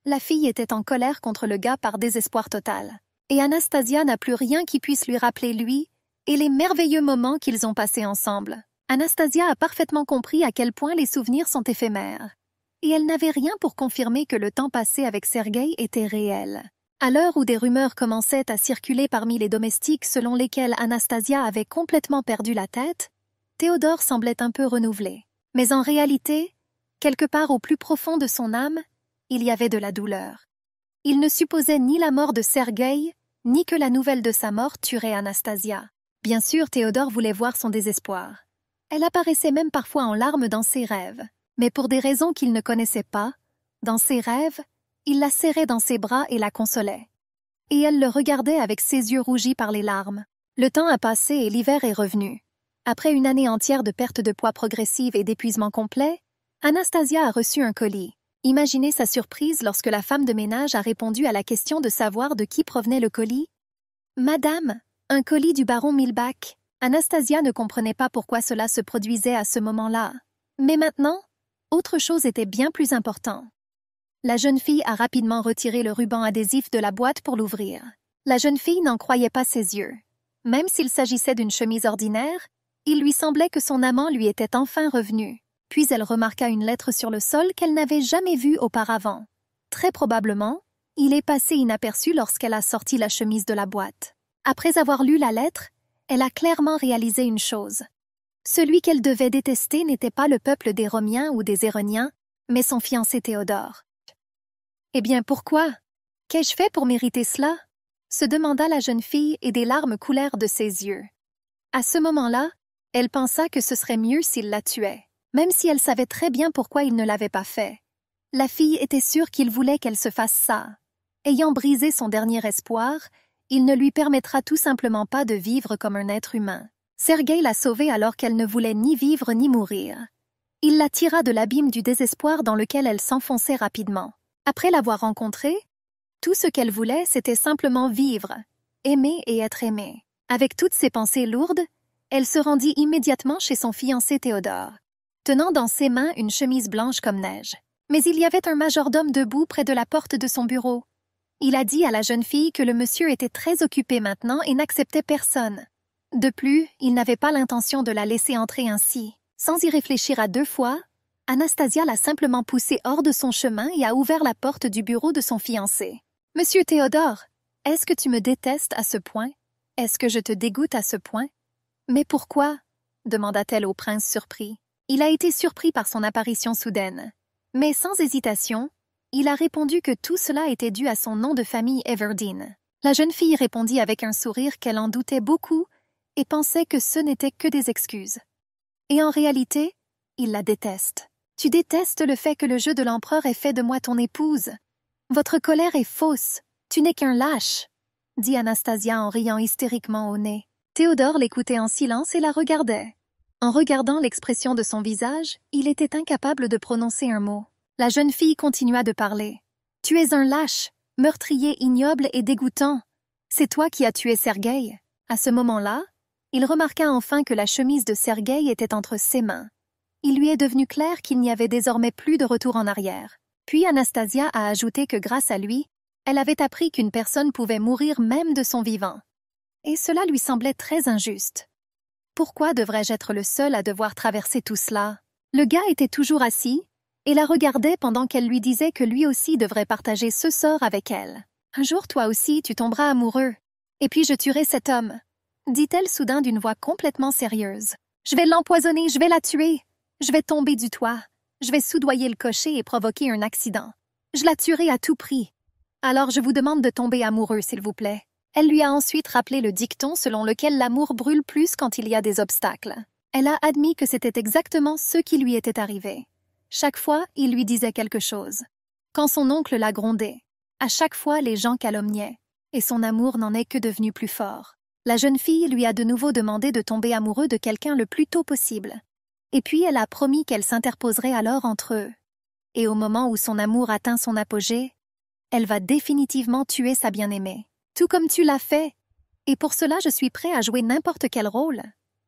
La fille était en colère contre le gars par désespoir total. Et Anastasia n'a plus rien qui puisse lui rappeler lui et les merveilleux moments qu'ils ont passés ensemble. Anastasia a parfaitement compris à quel point les souvenirs sont éphémères. Et elle n'avait rien pour confirmer que le temps passé avec Sergueï était réel. À l'heure où des rumeurs commençaient à circuler parmi les domestiques selon lesquelles Anastasia avait complètement perdu la tête, Théodore semblait un peu renouvelé. Mais en réalité, quelque part au plus profond de son âme, il y avait de la douleur. Il ne supposait ni la mort de Sergueï, ni que la nouvelle de sa mort tuerait Anastasia. Bien sûr, Théodore voulait voir son désespoir. Elle apparaissait même parfois en larmes dans ses rêves. Mais pour des raisons qu'il ne connaissait pas, dans ses rêves, il la serrait dans ses bras et la consolait. Et elle le regardait avec ses yeux rougis par les larmes. Le temps a passé et l'hiver est revenu. Après une année entière de perte de poids progressive et d'épuisement complet, Anastasia a reçu un colis. Imaginez sa surprise lorsque la femme de ménage a répondu à la question de savoir de qui provenait le colis. « Madame, un colis du baron Milbach. » Anastasia ne comprenait pas pourquoi cela se produisait à ce moment-là. Mais maintenant, autre chose était bien plus important. La jeune fille a rapidement retiré le ruban adhésif de la boîte pour l'ouvrir. La jeune fille n'en croyait pas ses yeux. Même s'il s'agissait d'une chemise ordinaire, il lui semblait que son amant lui était enfin revenu. Puis elle remarqua une lettre sur le sol qu'elle n'avait jamais vue auparavant. Très probablement, il est passé inaperçu lorsqu'elle a sorti la chemise de la boîte. Après avoir lu la lettre, elle a clairement réalisé une chose. Celui qu'elle devait détester n'était pas le peuple des Romiens ou des Éroniens, mais son fiancé Théodore. « Eh bien, pourquoi? Qu'ai-je fait pour mériter cela ?» se demanda la jeune fille et des larmes coulèrent de ses yeux. À ce moment-là, elle pensa que ce serait mieux s'il la tuait, même si elle savait très bien pourquoi il ne l'avait pas fait. La fille était sûre qu'il voulait qu'elle se fasse ça. Ayant brisé son dernier espoir, il ne lui permettra tout simplement pas de vivre comme un être humain. Sergueï l'a sauvée alors qu'elle ne voulait ni vivre ni mourir. Il la tira de l'abîme du désespoir dans lequel elle s'enfonçait rapidement. Après l'avoir rencontrée, tout ce qu'elle voulait, c'était simplement vivre, aimer et être aimée. Avec toutes ces pensées lourdes, elle se rendit immédiatement chez son fiancé Théodore, tenant dans ses mains une chemise blanche comme neige. Mais il y avait un majordome debout près de la porte de son bureau. Il a dit à la jeune fille que le monsieur était très occupé maintenant et n'acceptait personne. De plus, il n'avait pas l'intention de la laisser entrer ainsi. Sans y réfléchir à 2 fois, Anastasia l'a simplement poussé hors de son chemin et a ouvert la porte du bureau de son fiancé. « Monsieur Théodore, Est-ce que tu me détestes à ce point? Est-ce que je te dégoûte à ce point? Mais pourquoi? Demanda-t-elle au prince surpris. Il a été surpris par son apparition soudaine. Mais sans hésitation, il a répondu que tout cela était dû à son nom de famille Everdeen. La jeune fille répondit avec un sourire qu'elle en doutait beaucoup et pensait que ce n'était que des excuses. Et en réalité, il la déteste. Tu détestes le fait que le jeu de l'empereur ait fait de moi ton épouse. Votre colère est fausse. Tu n'es qu'un lâche, dit Anastasia en riant hystériquement au nez. Théodore l'écoutait en silence et la regardait. En regardant l'expression de son visage, il était incapable de prononcer un mot. La jeune fille continua de parler. « Tu es un lâche, meurtrier ignoble et dégoûtant. C'est toi qui as tué Sergueï. » À ce moment-là, il remarqua enfin que la chemise de Sergueï était entre ses mains. Il lui est devenu clair qu'il n'y avait désormais plus de retour en arrière. Puis Anastasia a ajouté que grâce à lui, elle avait appris qu'une personne pouvait mourir même de son vivant. Et cela lui semblait très injuste. Pourquoi devrais-je être le seul à devoir traverser tout cela? Le gars était toujours assis et la regardait pendant qu'elle lui disait que lui aussi devrait partager ce sort avec elle. « Un jour, toi aussi, tu tomberas amoureux. Et puis je tuerai cet homme, » dit-elle soudain d'une voix complètement sérieuse. « Je vais l'empoisonner, je vais la tuer. Je vais tomber du toit. Je vais soudoyer le cocher et provoquer un accident. Je la tuerai à tout prix. Alors je vous demande de tomber amoureux, s'il vous plaît. » Elle lui a ensuite rappelé le dicton selon lequel l'amour brûle plus quand il y a des obstacles. Elle a admis que c'était exactement ce qui lui était arrivé. Chaque fois, il lui disait quelque chose. Quand son oncle la grondait, à chaque fois les gens calomniaient, et son amour n'en est que devenu plus fort. La jeune fille lui a de nouveau demandé de tomber amoureux de quelqu'un le plus tôt possible. Et puis elle a promis qu'elle s'interposerait alors entre eux. Et au moment où son amour atteint son apogée, elle va définitivement tuer sa bien-aimée. Tout comme tu l'as fait. Et pour cela, je suis prêt à jouer n'importe quel rôle.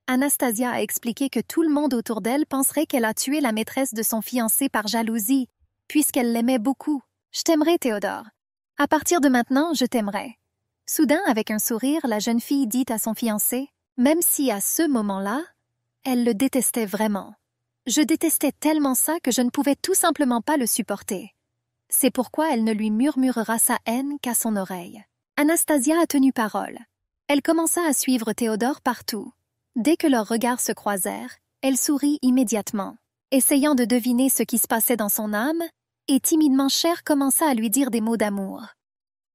Anastasia a expliqué que tout le monde autour d'elle penserait qu'elle a tué la maîtresse de son fiancé par jalousie, puisqu'elle l'aimait beaucoup. Je t'aimerai, Théodore. À partir de maintenant, je t'aimerai. Soudain, avec un sourire, la jeune fille dit à son fiancé, même si à ce moment-là, elle le détestait vraiment. Je détestais tellement ça que je ne pouvais tout simplement pas le supporter. C'est pourquoi elle ne lui murmurera sa haine qu'à son oreille. Anastasia a tenu parole. Elle commença à suivre Théodore partout. Dès que leurs regards se croisèrent, elle sourit immédiatement. Essayant de deviner ce qui se passait dans son âme, et timidement Cher commença à lui dire des mots d'amour.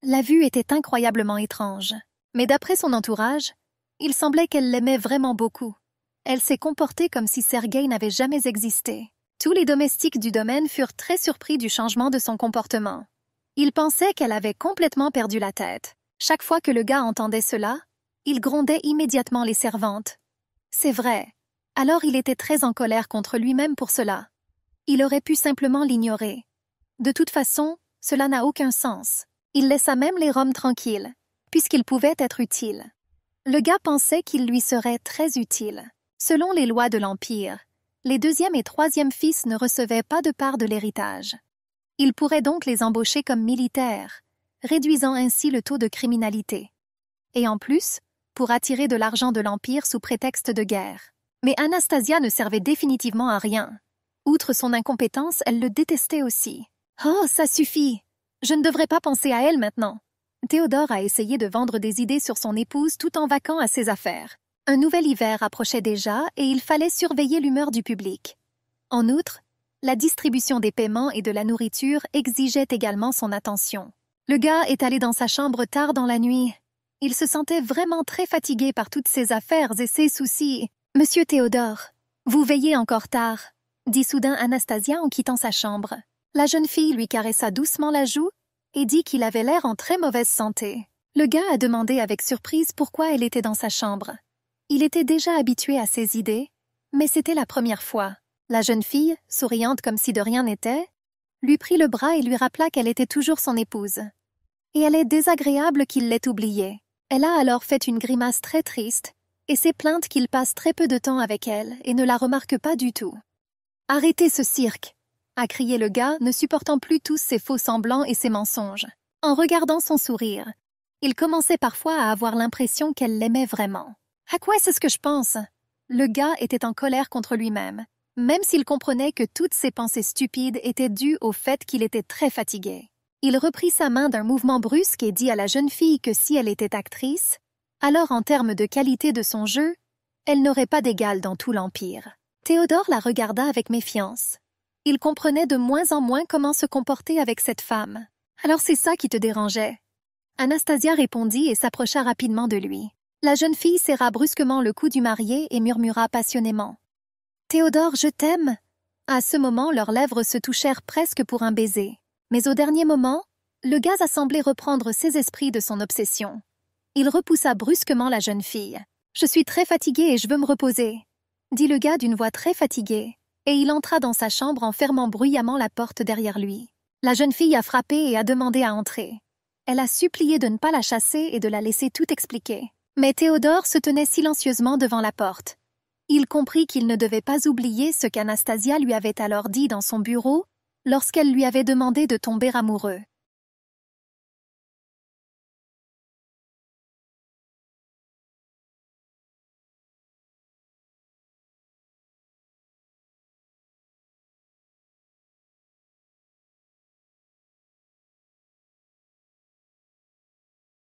La vue était incroyablement étrange, mais d'après son entourage, il semblait qu'elle l'aimait vraiment beaucoup. Elle s'est comportée comme si Sergueï n'avait jamais existé. Tous les domestiques du domaine furent très surpris du changement de son comportement. Ils pensaient qu'elle avait complètement perdu la tête. Chaque fois que le gars entendait cela, il grondait immédiatement les servantes. C'est vrai. Alors il était très en colère contre lui-même pour cela. Il aurait pu simplement l'ignorer. De toute façon, cela n'a aucun sens. Il laissa même les Roms tranquilles, puisqu'ils pouvaient être utiles. Le gars pensait qu'il lui serait très utile. Selon les lois de l'Empire, les deuxième et troisième fils ne recevaient pas de part de l'héritage. Il pourrait donc les embaucher comme militaires, réduisant ainsi le taux de criminalité. Et en plus, pour attirer de l'argent de l'Empire sous prétexte de guerre. Mais Anastasia ne servait définitivement à rien. Outre son incompétence, elle le détestait aussi. « Oh, ça suffit! Je ne devrais pas penser à elle maintenant. » Théodore a essayé de vendre des idées sur son épouse tout en vaquant à ses affaires. Un nouvel hiver approchait déjà et il fallait surveiller l'humeur du public. En outre, la distribution des paiements et de la nourriture exigeait également son attention. Le gars est allé dans sa chambre tard dans la nuit. Il se sentait vraiment très fatigué par toutes ses affaires et ses soucis. « Monsieur Théodore, vous veillez encore tard, » dit soudain Anastasia en quittant sa chambre. La jeune fille lui caressa doucement la joue et dit qu'il avait l'air en très mauvaise santé. Le gars a demandé avec surprise pourquoi elle était dans sa chambre. Il était déjà habitué à ses idées, mais c'était la première fois. La jeune fille, souriante comme si de rien n'était, lui prit le bras et lui rappela qu'elle était toujours son épouse. Et elle est désagréable qu'il l'ait oubliée. Elle a alors fait une grimace très triste et s'est plainte qu'il passe très peu de temps avec elle et ne la remarque pas du tout. « Arrêtez ce cirque !» a crié le gars, ne supportant plus tous ses faux-semblants et ses mensonges. En regardant son sourire, il commençait parfois à avoir l'impression qu'elle l'aimait vraiment. « À quoi c'est ce que je pense ?» Le gars était en colère contre lui-même, même s'il comprenait que toutes ses pensées stupides étaient dues au fait qu'il était très fatigué. Il reprit sa main d'un mouvement brusque et dit à la jeune fille que si elle était actrice, alors en termes de qualité de son jeu, elle n'aurait pas d'égal dans tout l'Empire. Théodore la regarda avec méfiance. Il comprenait de moins en moins comment se comporter avec cette femme. « Alors c'est ça qui te dérangeait ?» Anastasia répondit et s'approcha rapidement de lui. La jeune fille serra brusquement le cou du marié et murmura passionnément. « Théodore, je t'aime !» À ce moment, leurs lèvres se touchèrent presque pour un baiser. Mais au dernier moment, le gaz a semblé reprendre ses esprits de son obsession. Il repoussa brusquement la jeune fille. « Je suis très fatigué et je veux me reposer », dit le gars d'une voix très fatiguée, et il entra dans sa chambre en fermant bruyamment la porte derrière lui. La jeune fille a frappé et a demandé à entrer. Elle a supplié de ne pas la chasser et de la laisser tout expliquer. Mais Théodore se tenait silencieusement devant la porte. Il comprit qu'il ne devait pas oublier ce qu'Anastasia lui avait alors dit dans son bureau lorsqu'elle lui avait demandé de tomber amoureux.